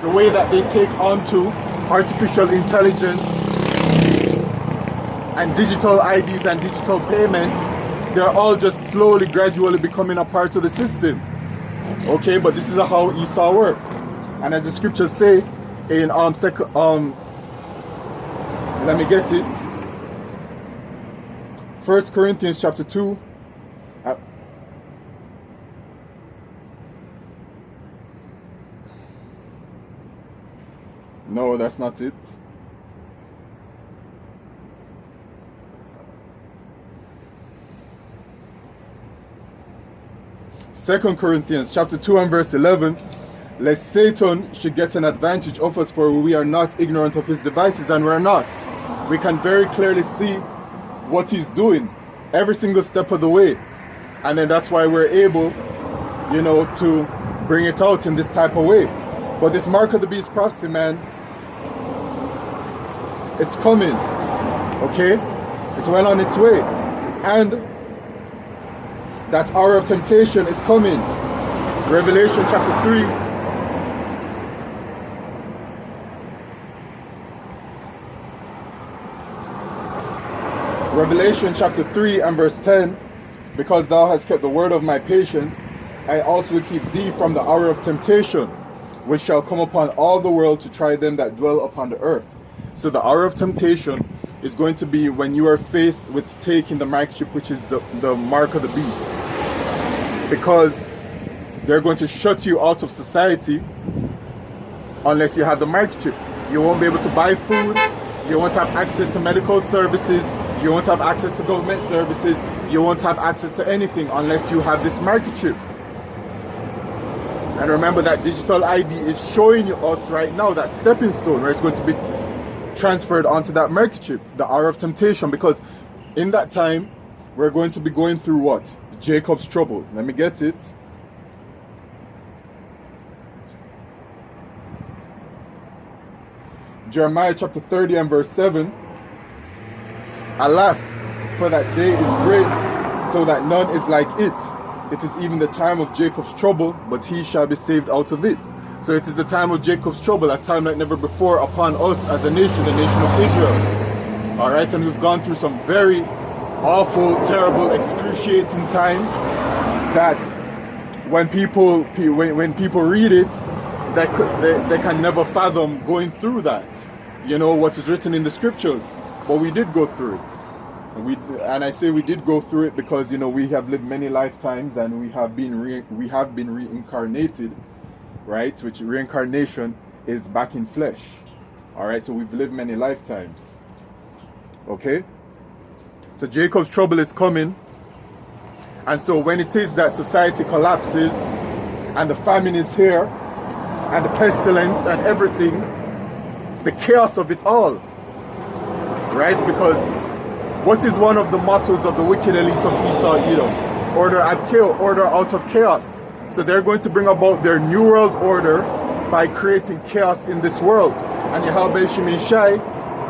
The way that they take on to artificial intelligence and digital IDs and digital payments, they're all just slowly, gradually becoming a part of the system. Okay, but this is how Esau works. And as the scriptures say in let me get it. 1 Corinthians chapter 2. No, that's not it. Second Corinthians chapter 2 and verse 11. Lest Satan should get an advantage of us, for we are not ignorant of his devices, and we're not. We can very clearly see what he's doing every single step of the way. And then that's why we're able, you know, to bring it out in this type of way. But this mark of the beast prophecy, man, it's coming. Okay? It's well on its way. And that hour of temptation is coming. Revelation chapter 3. Revelation chapter 3 and verse 10. Because thou hast kept the word of my patience, I also will keep thee from the hour of temptation, which shall come upon all the world to try them that dwell upon the earth. So the hour of temptation is going to be when you are faced with taking the microchip, which is the mark of the beast. Because they're going to shut you out of society unless you have the microchip. You won't be able to buy food. You won't have access to medical services. You won't have access to government services. You won't have access to anything unless you have this microchip. And remember that digital ID is showing us right now that stepping stone where it's going to be transferred onto that microchip, the hour of temptation, because in that time we're going to be going through what? Jacob's trouble. Let me get it. Jeremiah chapter 30 and verse 7. Alas, for that day is great, so that none is like it. It is even the time of Jacob's trouble, but he shall be saved out of it. So it is the time of Jacob's trouble, a time like never before upon us as a nation, the nation of Israel. Alright, and we've gone through some very awful, terrible, excruciating times that when people read it, they can never fathom going through that. You know, what is written in the scriptures. But we did go through it. And I say we did go through it because, you know, we have lived many lifetimes and we have been reincarnated, right? Which reincarnation is back in flesh. All right, so we've lived many lifetimes. Okay? So Jacob's trouble is coming. And so when it is that society collapses and the famine is here and the pestilence and everything, the chaos of it all, right? Because what is one of the mottos of the wicked elite of Esau Edom? Order at chaos, order out of chaos. So they're going to bring about their new world order by creating chaos in this world. And Yahweh Shemishai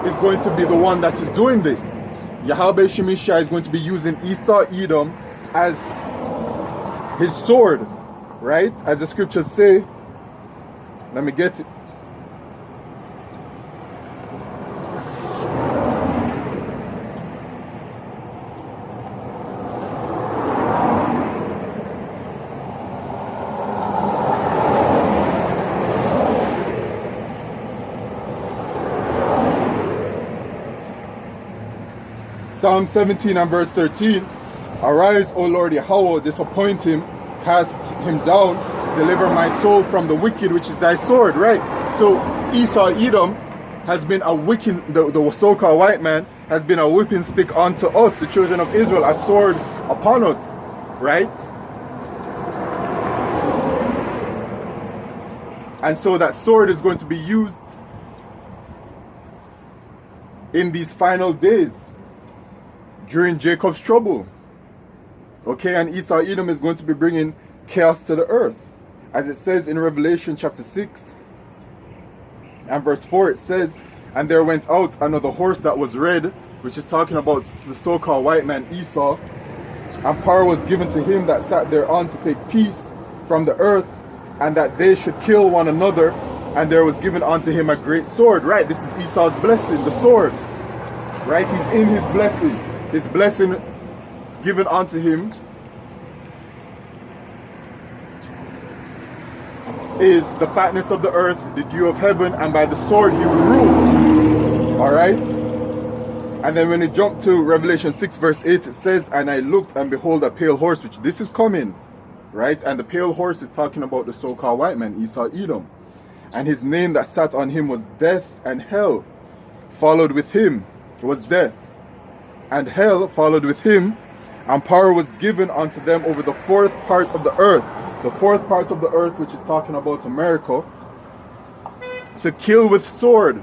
is going to be the one that is doing this. Yahweh Shemishai is going to be using Esau Edom as his sword, right? As the scriptures say. Let me get it. Psalm 17 and verse 13. Arise, O Lord Yahweh, disappoint him, cast him down, deliver my soul from the wicked, which is thy sword, right? So Esau Edom has been a wicked, the so-called white man has been a whipping stick unto us, the children of Israel, a sword upon us, right? And so that sword is going to be used in these final days during Jacob's trouble. Okay, and Esau Edom is going to be bringing chaos to the earth. As it says in Revelation chapter 6 and verse 4, it says, and there went out another horse that was red, which is talking about the so-called white man Esau, and power was given to him that sat thereon to take peace from the earth, and that they should kill one another, and there was given unto him a great sword. Right, this is Esau's blessing, the sword. Right, he's in his blessing. His blessing given unto him is the fatness of the earth, the dew of heaven, and by the sword he would rule. Alright? And then when it jumped to Revelation 6 verse 8, it says, and I looked and behold a pale horse, which this is coming. Right? And the pale horse is talking about the so-called white man, Esau Edom. And his name that sat on him was Death, and hell followed with him. It was death. And hell followed with him, and power was given unto them over the fourth part of the earth. The fourth part of the earth, which is talking about America, to kill with sword.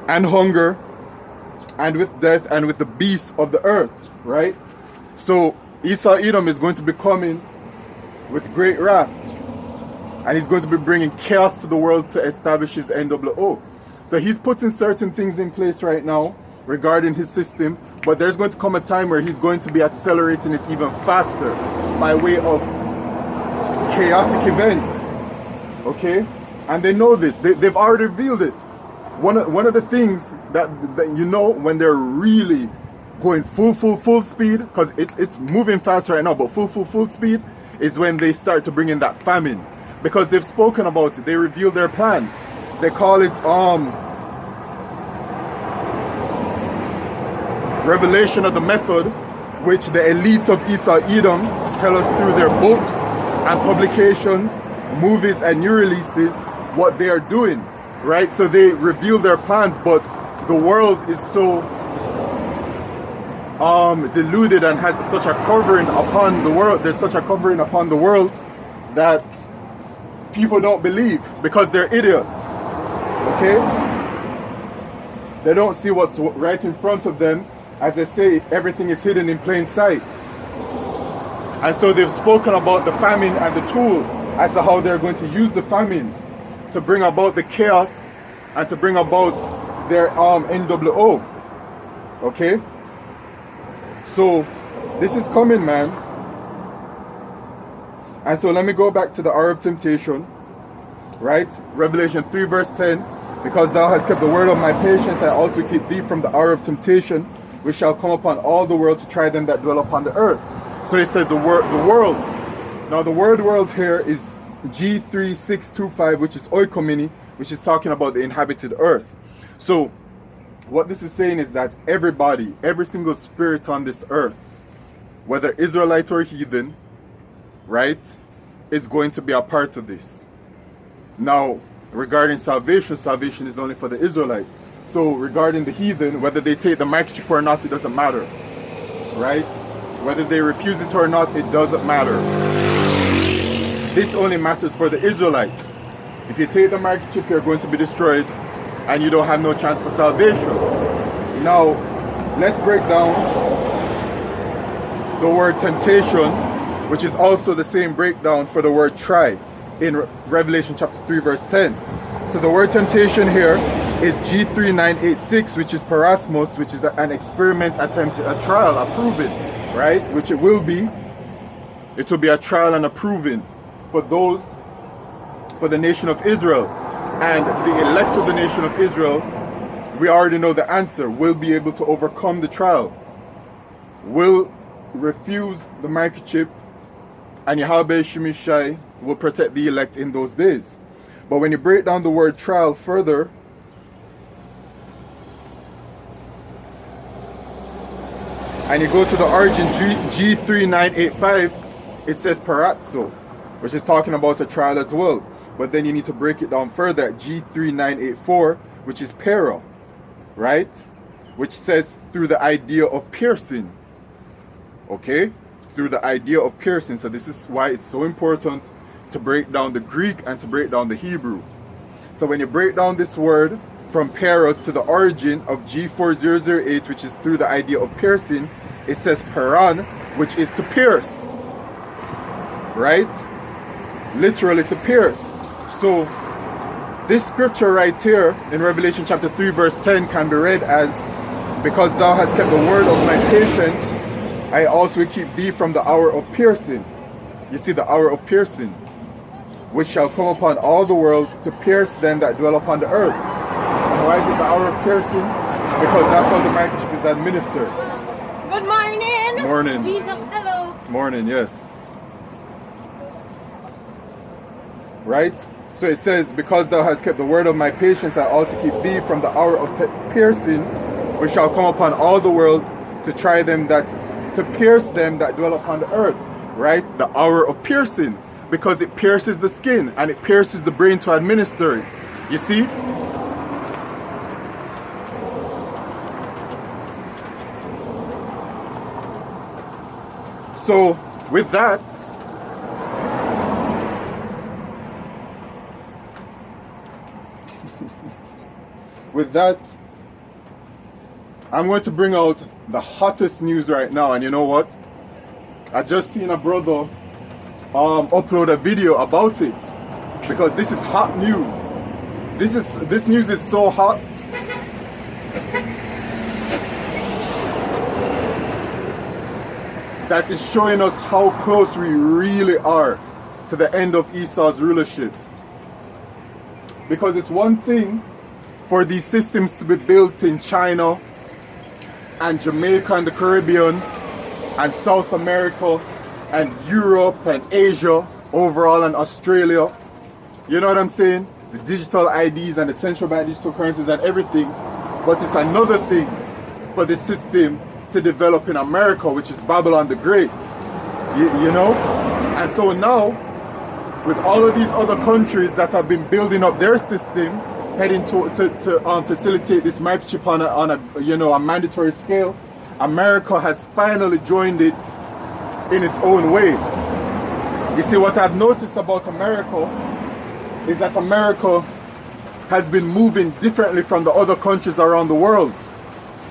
And hunger, and with death, and with the beasts of the earth, right? So Esau Edom is going to be coming with great wrath. And he's going to be bringing chaos to the world to establish his NWO. So he's putting certain things in place right now regarding his system, but there's going to come a time where he's going to be accelerating it even faster by way of chaotic events. Okay? And they know this. They've already revealed it. One of the things that you know when they're really going full speed, because it's moving fast right now, but full speed is when they start to bring in that famine. Because they've spoken about it, they reveal their plans. They call it revelation of the method, which the elites of Esau Edom tell us through their books and publications, movies and new releases, what they are doing. right? So they reveal their plans, but the world is so deluded and has such a covering upon the world. There's such a covering upon the world that people don't believe because they're idiots. Okay? They don't see what's right in front of them. As I say, everything is hidden in plain sight. And so they've spoken about the famine and the tool as to how they're going to use the famine to bring about the chaos and to bring about their NWO. Okay? So this is coming, man. And so let me go back to the hour of temptation, right? Revelation 3 verse 10. Because thou hast kept the word of my patience, I also keep thee from the hour of temptation, which shall come upon all the world to try them that dwell upon the earth. So it says the world. Now the word world here is G3625, which is oikomini, which is talking about the inhabited earth. So what this is saying is that everybody, every single spirit on this earth, whether Israelite or heathen, right, is going to be a part of this. Now, regarding salvation, salvation is only for the Israelites. So regarding the heathen, whether they take the microchip or not, it doesn't matter, right? Whether they refuse it or not, it doesn't matter. This only matters for the Israelites. If you take the microchip, you're going to be destroyed and you don't have no chance for salvation. Now, let's break down the word temptation, which is also the same breakdown for the word try in Revelation chapter 3 verse 10. So the word temptation here is G3986, which is parasmos, which is an experiment, attempt, a trial, a proving, right? Which it will be. It will be a trial and a proving for those, for the nation of Israel. And the elect of the nation of Israel, we already know the answer, will be able to overcome the trial, will refuse the microchip, and Yahweh Shemishai will protect the elect in those days. But when you break down the word trial further, and you go to the origin G3985, it says parazzo, which is talking about a trial as well. But then you need to break it down further at G3984, which is para, right? Which says through the idea of piercing. Okay? Through the idea of piercing. So this is why it's so important to break down the Greek and to break down the Hebrew. So when you break down this word from para to the origin of G4008, which is through the idea of piercing, it says paran, which is to pierce, right? Literally to pierce. So this scripture right here in Revelation chapter 3 verse 10 can be read as, because thou hast kept the word of my patience, I also keep thee from the hour of piercing. You see, the hour of piercing, which shall come upon all the world to pierce them that dwell upon the earth. And why is it the hour of piercing? Because that's how the microchip is administered. Good morning. Morning. Jesus, hello. Morning, yes. Right? So it says, because thou hast kept the word of my patience, I also keep thee from the hour of piercing, which shall come upon all the world to try them that, to pierce them that dwell upon the earth. Right? The hour of piercing. Because it pierces the skin and it pierces the brain to administer it. You see? So, with that, I'm going to bring out the hottest news right now. And you know what? I just seen a brother upload a video about it, because this is hot news. This news is so hot. That is showing us how close we really are to the end of Esau's rulership. Because it's one thing for these systems to be built in China and Jamaica and the Caribbean and South America and Europe and Asia overall and Australia. You know what I'm saying? The digital IDs and the central bank digital currencies and everything. But it's another thing for the system to develop in America, which is Babylon the Great. You know? And so now, with all of these other countries that have been building up their system heading to facilitate this microchip on a mandatory scale, America has finally joined it in its own way. You see, what I've noticed about America is that America has been moving differently from the other countries around the world.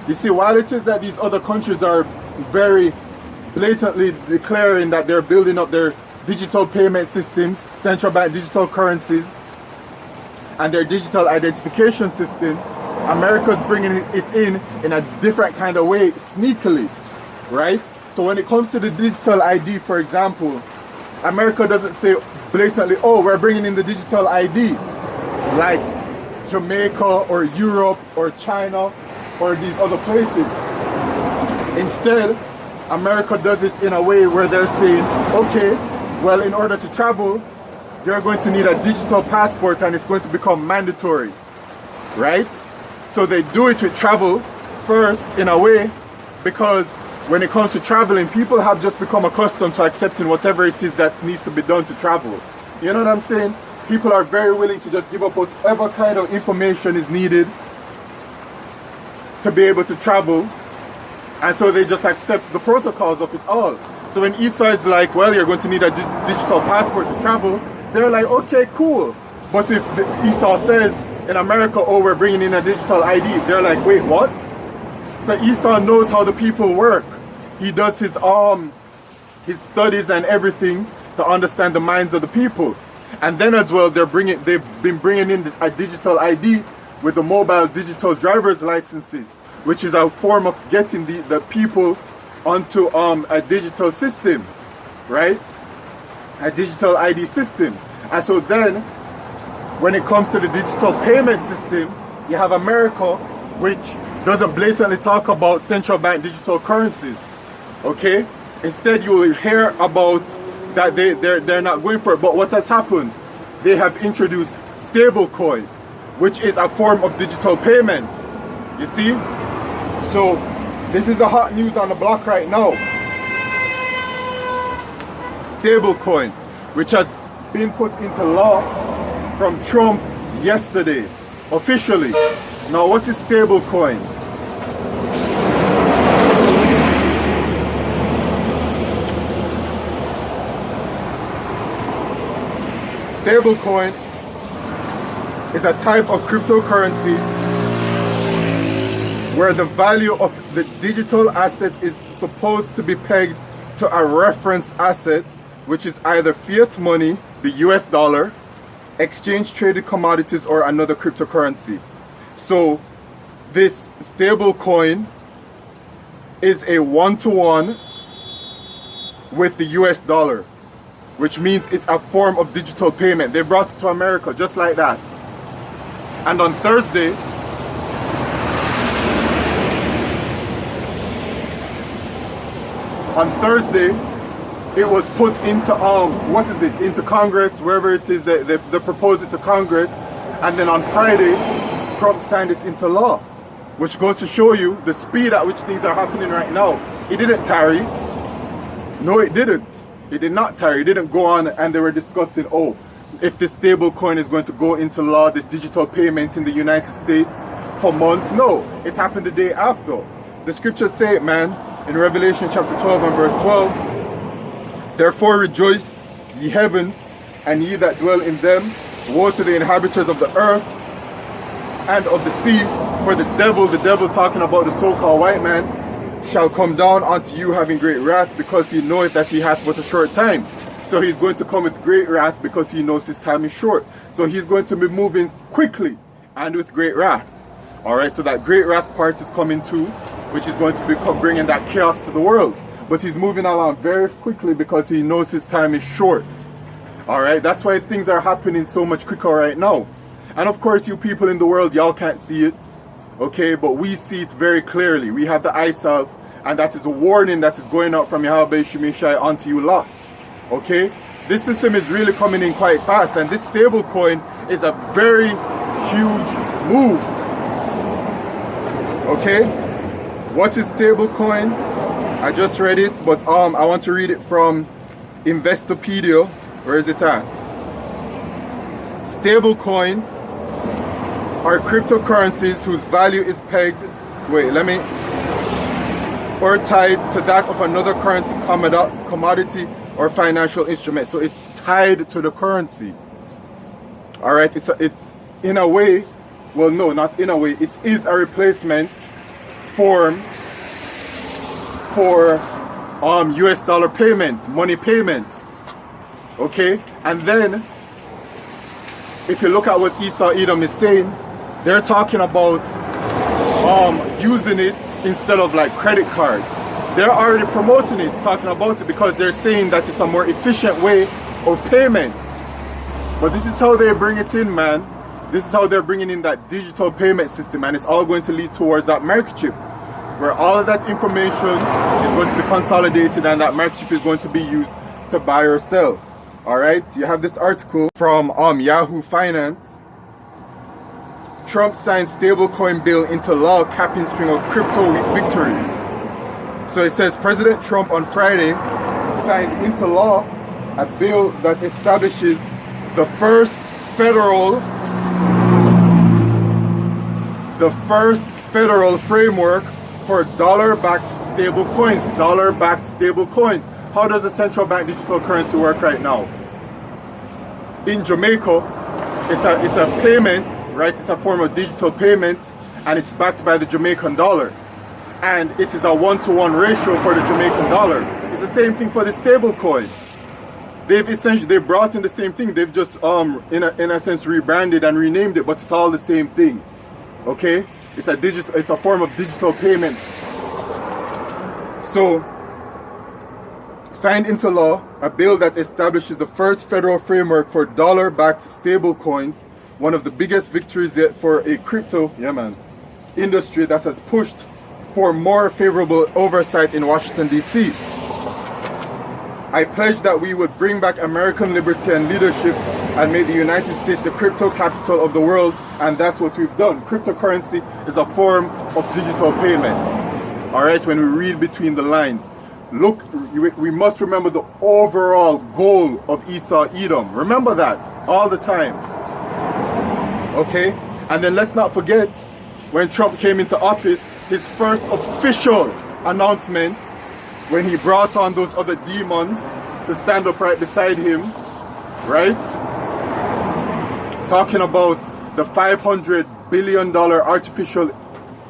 You see, while it is that these other countries are very blatantly declaring that they're building up their digital payment systems, central bank digital currencies, and their digital identification systems, America's bringing it in a different kind of way, sneakily, right? So when it comes to the digital ID, for example, America doesn't say blatantly, oh, we're bringing in the digital ID, like Jamaica or Europe or China or these other places. Instead, America does it in a way where they're saying, okay, well, in order to travel, you're going to need a digital passport and it's going to become mandatory, right? So they do it with travel first in a way, because when it comes to traveling, people have just become accustomed to accepting whatever it is that needs to be done to travel. You know what I'm saying? People are very willing to just give up whatever kind of information is needed to be able to travel. And so they just accept the protocols of it all. So when Esau is like, well, you're going to need a digital passport to travel, they're like, okay, cool. But if Esau says in America, oh, we're bringing in a digital ID, they're like, wait, what? So Esau knows how the people work. He does his studies and everything to understand the minds of the people. And then as well, they've been bringing in a digital ID with the mobile digital driver's licenses, which is a form of getting the people onto a digital system, right? A digital ID system. And so then, when it comes to the digital payment system, you have America, which doesn't blatantly talk about central bank digital currencies, okay? Instead, you will hear about that they're not going for it. But what has happened? They have introduced stablecoin, which is a form of digital payment. You see? So this is the hot news on the block right now. Stablecoin, which has been put into law from Trump yesterday, officially. Now, what is stablecoin? Stablecoin is a type of cryptocurrency where the value of the digital asset is supposed to be pegged to a reference asset, which is either fiat money, the US dollar, exchange traded commodities, or another cryptocurrency. So this stablecoin is a one-to-one with the US dollar, which means it's a form of digital payment. They brought it to America just like that. And on Thursday, it was put into into Congress, wherever it is that they proposed it to Congress, and then on Friday, Trump signed it into law, which goes to show you the speed at which things are happening right now. It didn't tarry. No, it didn't. It did not tarry. It didn't go on, and they were discussing, oh, if this stable coin is going to go into law, this digital payment in the United States for months. No, it happened the day after. The scriptures say it, man, in Revelation chapter 12 and verse 12. Therefore rejoice, ye heavens, and ye that dwell in them. Woe to the inhabitants of the earth and of the sea, for the devil talking about the so-called white man, shall come down unto you having great wrath, because he knoweth that he hath but a short time. So he's going to come with great wrath because he knows his time is short. So he's going to be moving quickly and with great wrath. Alright, so that great wrath part is coming too, which is going to be bringing that chaos to the world. But he's moving along very quickly because he knows his time is short. Alright, that's why things are happening so much quicker right now. And of course, you people in the world, y'all can't see it. Okay, but we see it very clearly. We have the eyesalve, and that is a warning that is going out from Yahweh Shemeshai onto you lot. Okay, this system is really coming in quite fast, and this stable coin is a very huge move. Okay, what is stable coin? I just read it, but I want to read it from Investopedia. Where is it at? Stable coins are cryptocurrencies whose value is pegged, or tied to that of another currency, commodity, or financial instrument. So it's tied to the currency. All right, it's in a way, well, no, not in a way, it is a replacement form for US dollar payments, money payments. Okay, and then if you look at what Esau Edom is saying, they're talking about using it instead of like credit cards. They're already promoting it, talking about it, because they're saying that it's a more efficient way of payment. But this is how they bring it in, man. This is how they're bringing in that digital payment system, and it's all going to lead towards that microchip, where all of that information is going to be consolidated, and that microchip is going to be used to buy or sell. All right, you have this article from Yahoo Finance. Trump signs stablecoin bill into law, capping string of crypto victories. So it says President Trump on Friday signed into law a bill that establishes the first federal framework for dollar-backed stable coins. Dollar-backed stable coins. How does a central bank digital currency work right now? In Jamaica, it's a payment, right? It's a form of digital payment, and it's backed by the Jamaican dollar. And it is a 1-to-1 ratio for the Jamaican dollar. It's the same thing for the stable coin. They've brought in the same thing. They've just in a sense rebranded and renamed it, but it's all the same thing. Okay? It's a form of digital payment. So, signed into law a bill that establishes the first federal framework for dollar-backed stable coins, one of the biggest victories yet for a crypto industry that has pushed for more favorable oversight in Washington, D.C. I pledged that we would bring back American liberty and leadership and make the United States the crypto capital of the world, and that's what we've done. Cryptocurrency is a form of digital payments. All right, when we read between the lines, look, we must remember the overall goal of Esau Edom. Remember that all the time. Okay, and then let's not forget, when Trump came into office, his first official announcement, when he brought on those other demons to stand up right beside him, right? Talking about the $500 billion artificial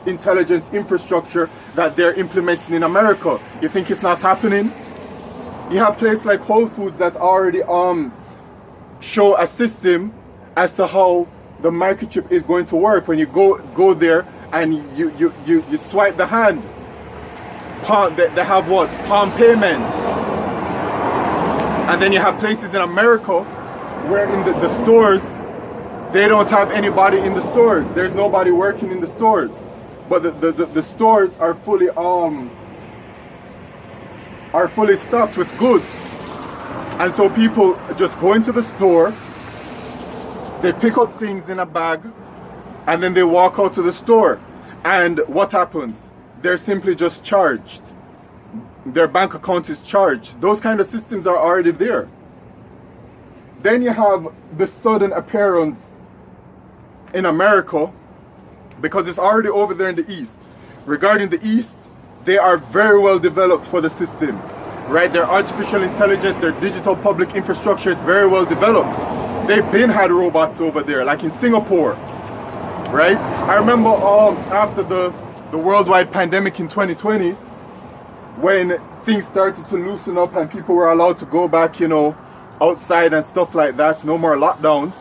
intelligence infrastructure that they're implementing in America. You think it's not happening? You have places like Whole Foods that already show a system as to how the microchip is going to work. When you go there and you swipe the hand. They have what? Palm payments. And then you have places in America where in the stores, they don't have anybody in the stores. There's nobody working in the stores. But the stores are fully stocked with goods. And so people just go into the store, they pick up things in a bag, and then they walk out to the store. And what happens? They're simply just charged. Their bank account is charged. Those kind of systems are already there. Then you have the sudden appearance in America, because it's already over there in the East. Regarding the East, they are very well developed for the system, right? Their artificial intelligence, their digital public infrastructure is very well developed. They've been had robots over there, like in Singapore, right? I remember after the worldwide pandemic in 2020, when things started to loosen up and people were allowed to go back, outside and stuff like that, no more lockdowns.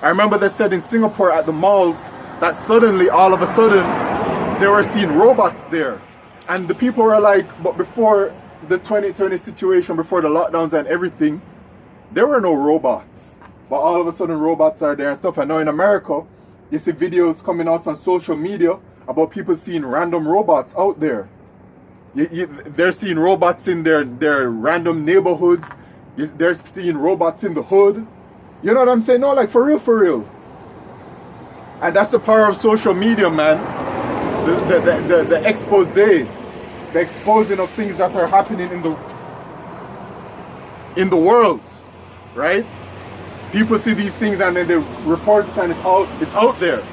I remember they said in Singapore at the malls that suddenly, all of a sudden, they were seeing robots there. And the people were like, but before the 2020 situation, before the lockdowns and everything, there were no robots. But all of a sudden robots are there and stuff. And now in America, you see videos coming out on social media about people seeing random robots out there. They're seeing robots in their random neighborhoods. They're seeing robots in the hood. You know what I'm saying? No, like for real. And that's the power of social media, man. The expose, the exposing of things that are happening in the world, right? People see these things and then they report it and it's out there.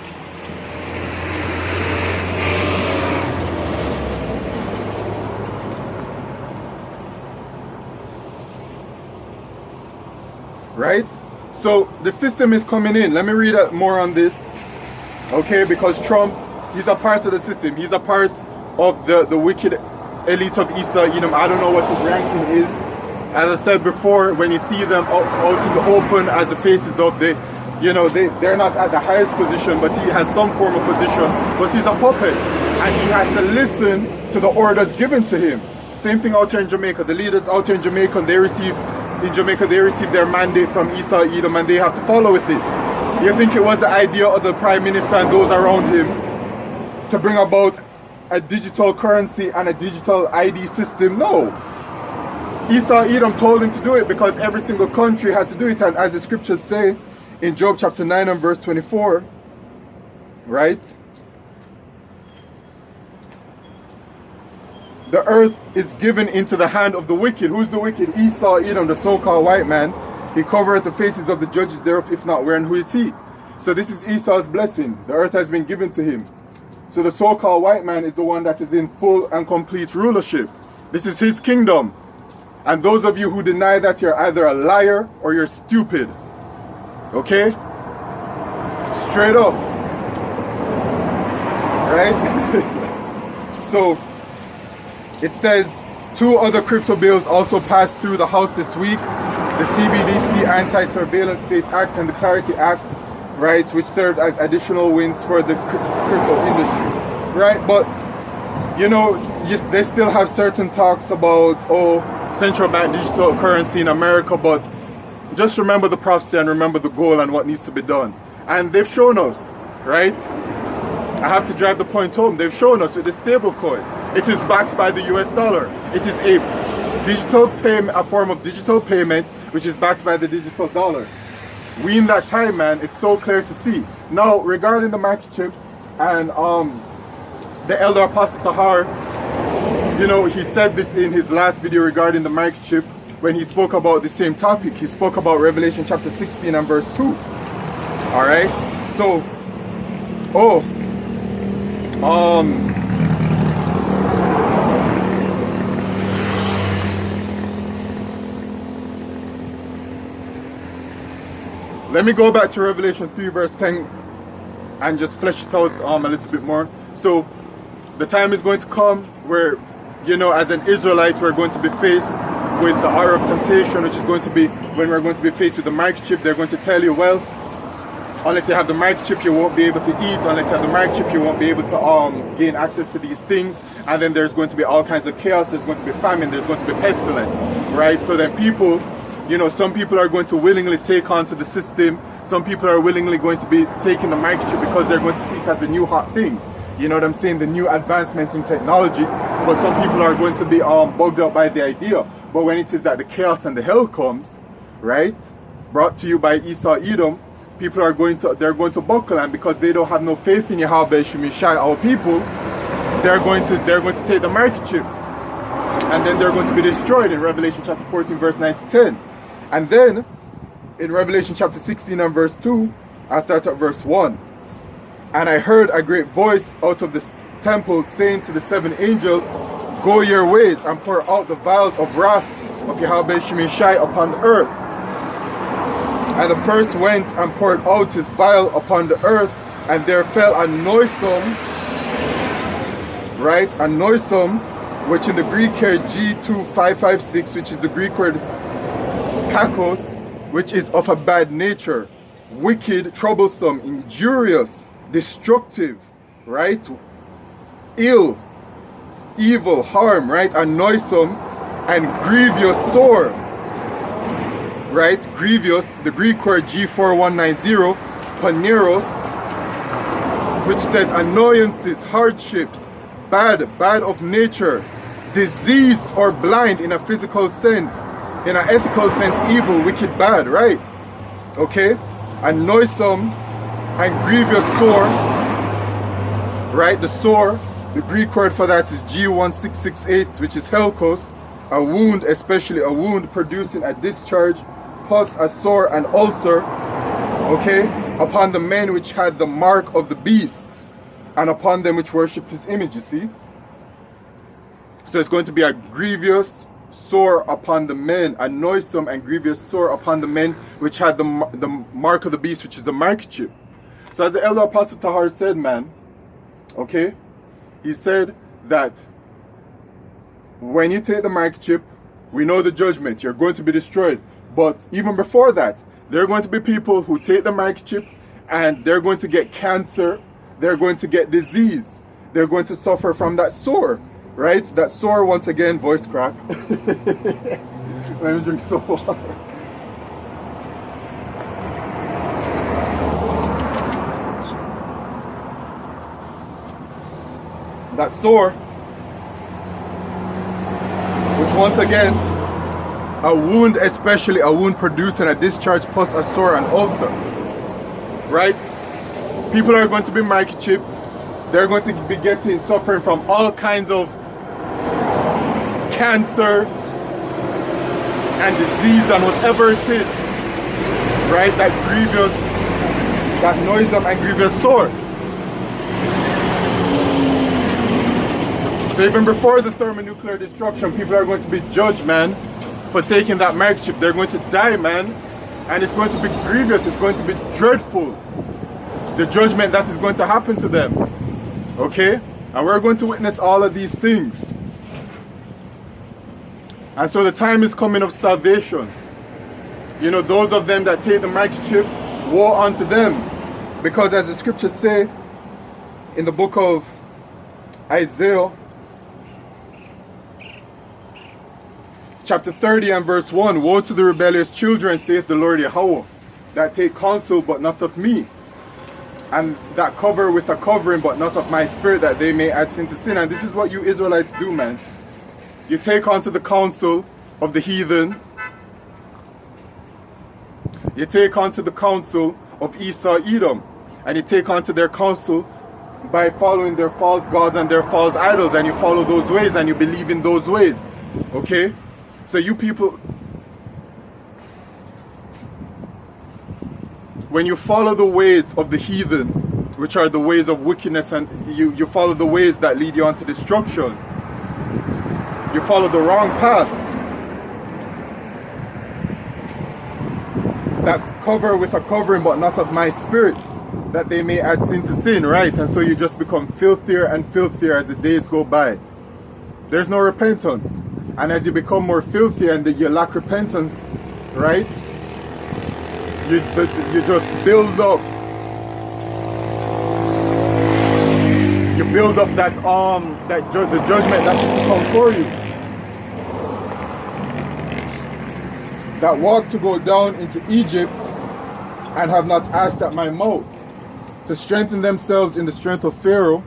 right? So the system is coming in. Let me read more on this, okay? Because Trump, he's a part of the system. He's a part of the wicked elite of Esau Edom. I don't know what his ranking is. As I said before, when you see them out in the open as the faces of the, you know, they're not at the highest position, but he has some form of position. But he's a puppet, and he has to listen to the orders given to him. Same thing out here in Jamaica. The leaders out here in Jamaica, they receive their mandate from Esau Edom, and they have to follow with it. You think it was the idea of the Prime Minister and those around him to bring about a digital currency and a digital ID system? No. Esau Edom told him to do it because every single country has to do it. And as the scriptures say in Job chapter 9 and verse 24, right? The earth is given into the hand of the wicked. Who's the wicked? Esau Edom, the so-called white man. He covereth the faces of the judges thereof, if not where, and who is he? So this is Esau's blessing. The earth has been given to him. So the so-called white man is the one that is in full and complete rulership. This is his kingdom. And those of you who deny that, you're either a liar or you're stupid. Okay? Straight up. Right? So, it says 2 other crypto bills also passed through the House this week. The CBDC Anti-Surveillance State Act and the Clarity Act, right, which served as additional wins for the crypto industry, right? But, you know, they still have certain talks about, central bank digital currency in America, but just remember the prophecy and remember the goal and what needs to be done. And they've shown us, right? I have to drive the point home. They've shown us with the stable coin. It is backed by the US dollar. It is a digital payment, a form of digital payment, which is backed by the digital dollar. We in that time, man, it's so clear to see. Now, regarding the microchip and the elder apostle Tahar, you know, he said this in his last video regarding the microchip when he spoke about the same topic. He spoke about Revelation chapter 16 and verse 2. All right. So, let me go back to Revelation 3 verse 10 and just flesh it out a little bit more. So the time is going to come where, you know, as an Israelite, we're going to be faced with the hour of temptation, which is going to be when we're going to be faced with the microchip. They're going to tell you, well, unless you have the microchip, you won't be able to eat. Unless you have the microchip, you won't be able to gain access to these things. And then there's going to be all kinds of chaos. There's going to be famine. There's going to be pestilence, right? So then people, you know, some people are going to willingly take on to the system. Some people are willingly going to be taking the microchip because they're going to see it as the new hot thing. You know what I'm saying? The new advancement in technology. But some people are going to be bugged out by the idea. But when it is that the chaos and the hell comes, right, brought to you by Esau Edom, people are going to buckle, and because they don't have no faith in Yahweh Shemishai, our people, they're going to take the microchip, and then they're going to be destroyed in Revelation chapter 14 verse 9 to 10. And then in Revelation chapter 16 and verse 2, I start at verse 1. And I heard a great voice out of the temple saying to the 7 angels, go your ways and pour out the vials of wrath of Yahweh Shemishai upon the earth. And the first went and poured out his vial upon the earth, and there fell a noisome, right? A noisome, which in the Greek here G2556, which is the Greek word kakos, which is of a bad nature, wicked, troublesome, injurious, destructive, right? Ill, evil, harm, right? A noisome and grievous sore, right? Grievous, the Greek word G4190, paneros, which says annoyances, hardships, bad of nature, diseased or blind in a physical sense, in an ethical sense, evil, wicked, bad, right? Okay? A noisome and grievous sore, right? The sore, the Greek word for that is G1668, which is helkos, a wound, especially a wound producing a discharge, plus a sore and ulcer, okay, upon the men which had the mark of the beast, and upon them which worshipped his image, you see? So it's going to be a grievous, sore upon the men, a noisome and grievous sore upon the men which had the mark of the beast, which is a microchip. So as the elder apostle Tahar said, man, okay, he said that when you take the microchip, we know the judgment, you're going to be destroyed. But even before that, there are going to be people who take the microchip and they're going to get cancer, they're going to get disease, they're going to suffer from that sore, right? That sore, once again, voice crack. Let me drink some water. That sore, which once again, a wound, especially a wound producing a discharge plus a sore and ulcer, right? People are going to be microchipped. They're going to be suffering from all kinds of cancer and disease and whatever it is, right? That grievous, that noisome and grievous sore. So even before the thermonuclear destruction, people are going to be judged, man, for taking that microchip. They're going to die, man, and it's going to be grievous. It's going to be dreadful, the judgment that is going to happen to them. Okay? And we're going to witness all of these things. And so the time is coming of salvation. You know, those of them that take the microchip, woe unto them. Because as the scriptures say in the book of Isaiah, chapter 30 and verse 1, woe to the rebellious children, saith the Lord Yahweh, that take counsel, but not of me, and that cover with a covering, but not of my spirit, that they may add sin to sin. And this is what you Israelites do, man. You take unto the counsel of the heathen. You take unto the counsel of Esau, Edom, and you take unto their counsel by following their false gods and their false idols, and you follow those ways and you believe in those ways. Okay? So you people, when you follow the ways of the heathen, which are the ways of wickedness, and you follow the ways that lead you onto destruction, you follow the wrong path. That cover with a covering, but not of my spirit, that they may add sin to sin, right? And so you just become filthier and filthier as the days go by. There's no repentance. And as you become more filthy and you lack repentance, right? You just build up. You build up that the judgment that is to come for you. That walk to go down into Egypt and have not asked at my mouth, to strengthen themselves in the strength of Pharaoh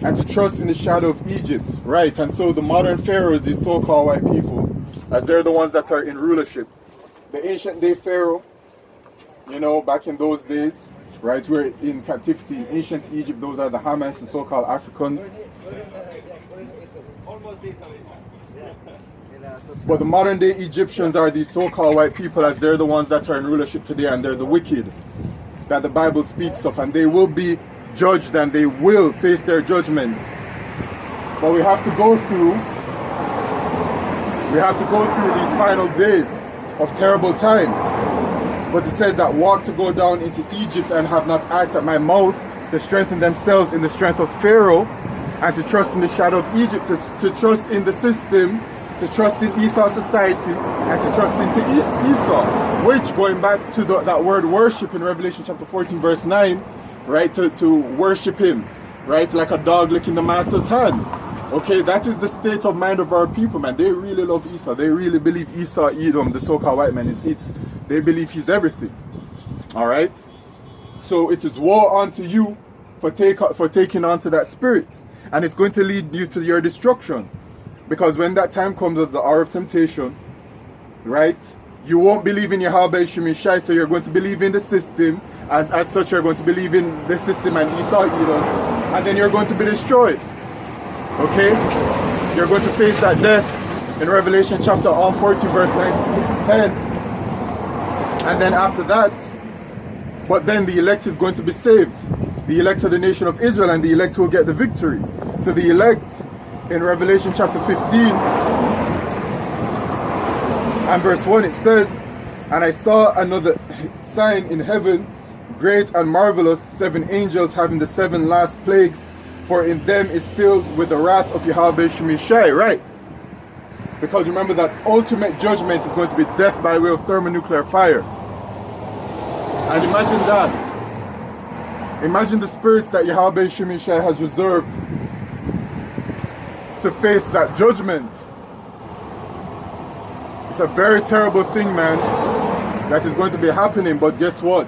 and to trust in the shadow of Egypt, right? And so the modern pharaohs, these so-called white people, as they're the ones that are in rulership. The ancient day pharaoh, you know, back in those days, right, we're in captivity in ancient Egypt. Those are the Hamites, the so-called Africans. But the modern day Egyptians are these so-called white people, as they're the ones that are in rulership today, and they're the wicked that the Bible speaks of, and they will be judged and they will face their judgment. But we have to go through these final days of terrible times. But it says that walk to go down into Egypt and have not asked at my mouth, to strengthen themselves in the strength of Pharaoh and to trust in the shadow of Egypt, to trust in the system, to trust in Esau's society, and to trust into Esau, which, going back to that word worship in Revelation chapter 14 verse 9, right, to worship him, right, like a dog licking the master's hand. Okay, that is the state of mind of our people, man. They really love Esau. They really believe Esau, Edom, the so-called white man, is it. They believe he's everything. All right? So it is woe unto you for taking on to that spirit. And it's going to lead you to your destruction. Because when that time comes of the hour of temptation, right, you won't believe in Yahweh Shemi Shai, so you're going to believe in the system. As such, you're going to believe in the system and Esau, Edom. And then you're going to be destroyed. Okay? You're going to face that death in Revelation chapter 40 verse 9 to 10. And then after that, but then the elect is going to be saved. The elect of the nation of Israel, and the elect will get the victory. So the elect in Revelation chapter 15, And verse 1 it says, and I saw another sign in heaven, great and marvelous, 7 angels having the 7 last plagues, for in them is filled with the wrath of Yahweh Shemishai, right? Because remember that ultimate judgment is going to be death by way of thermonuclear fire. And imagine that. Imagine the spirits that Yahweh Shemishai has reserved to face that judgment. It's a very terrible thing, man, that is going to be happening. But guess what?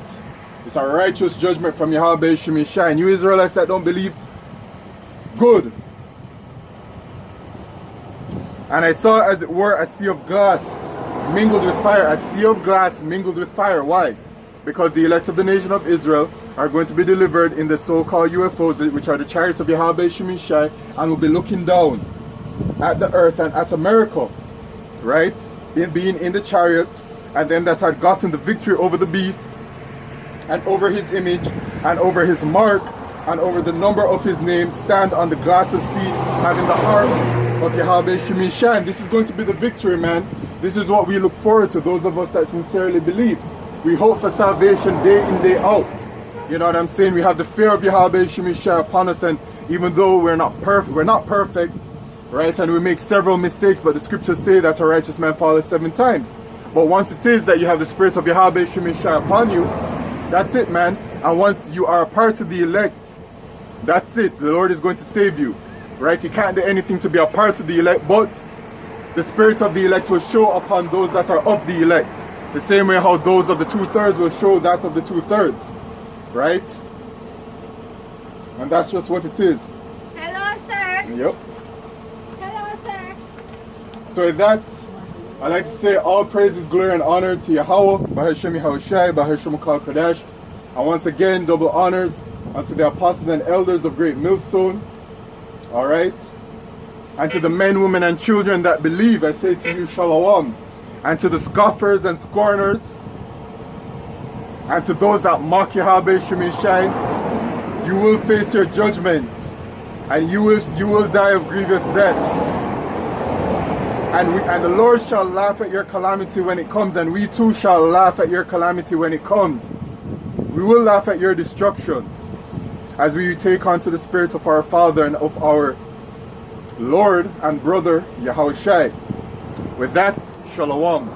It's a righteous judgment from Yahweh Shemishai. And you Israelites that don't believe, good. And I saw as it were a sea of glass mingled with fire. A sea of glass mingled with fire. Why? Because the elect of the nation of Israel are going to be delivered in the so-called UFOs, which are the chariots of Yahweh Shemishai, and will be looking down at the earth and at America, right? Being in the chariot, and them that had gotten the victory over the beast, and over his image, and over his mark, and over the number of his name, stand on the glass of sea, having the harps of Yahweh Shemishai. And this is going to be the victory, man. This is what we look forward to, those of us that sincerely believe. We hope for salvation day in, day out. You know what I'm saying? We have the fear of Yahweh Shemishai upon us, and even though we're not perfect, right? And we make several mistakes, but the scriptures say that a righteous man falleth 7 times. But once it is that you have the spirit of Yahweh Shemishai upon you, that's it, man. And once you are a part of the elect, that's it. The Lord is going to save you, right? You can't do anything to be a part of the elect, but the spirit of the elect will show upon those that are of the elect. The same way how those of the 2/3 will show that of the 2/3, right? And that's just what it is. Hello, sir. Yep. Hello, sir. So with that, I'd like to say all praises, glory, and honor to Yahweh, Bahashem Yahushai, Bahashem Kadesh. And once again, double honors unto the apostles and elders of Great Millstone. Alright? And to the men, women, and children that believe, I say to you, Shalom. And to the scoffers and scorners, and to those that mock Yahweh Shemishai, you will face your judgment, and you will die of grievous deaths. And the Lord shall laugh at your calamity when it comes, and we too shall laugh at your calamity when it comes. We will laugh at your destruction as we take on to the spirit of our Father and of our Lord and brother Yahushai. With that, Shalom.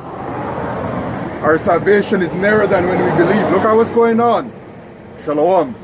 Our salvation is nearer than when we believe. Look at what's going on. Shalom.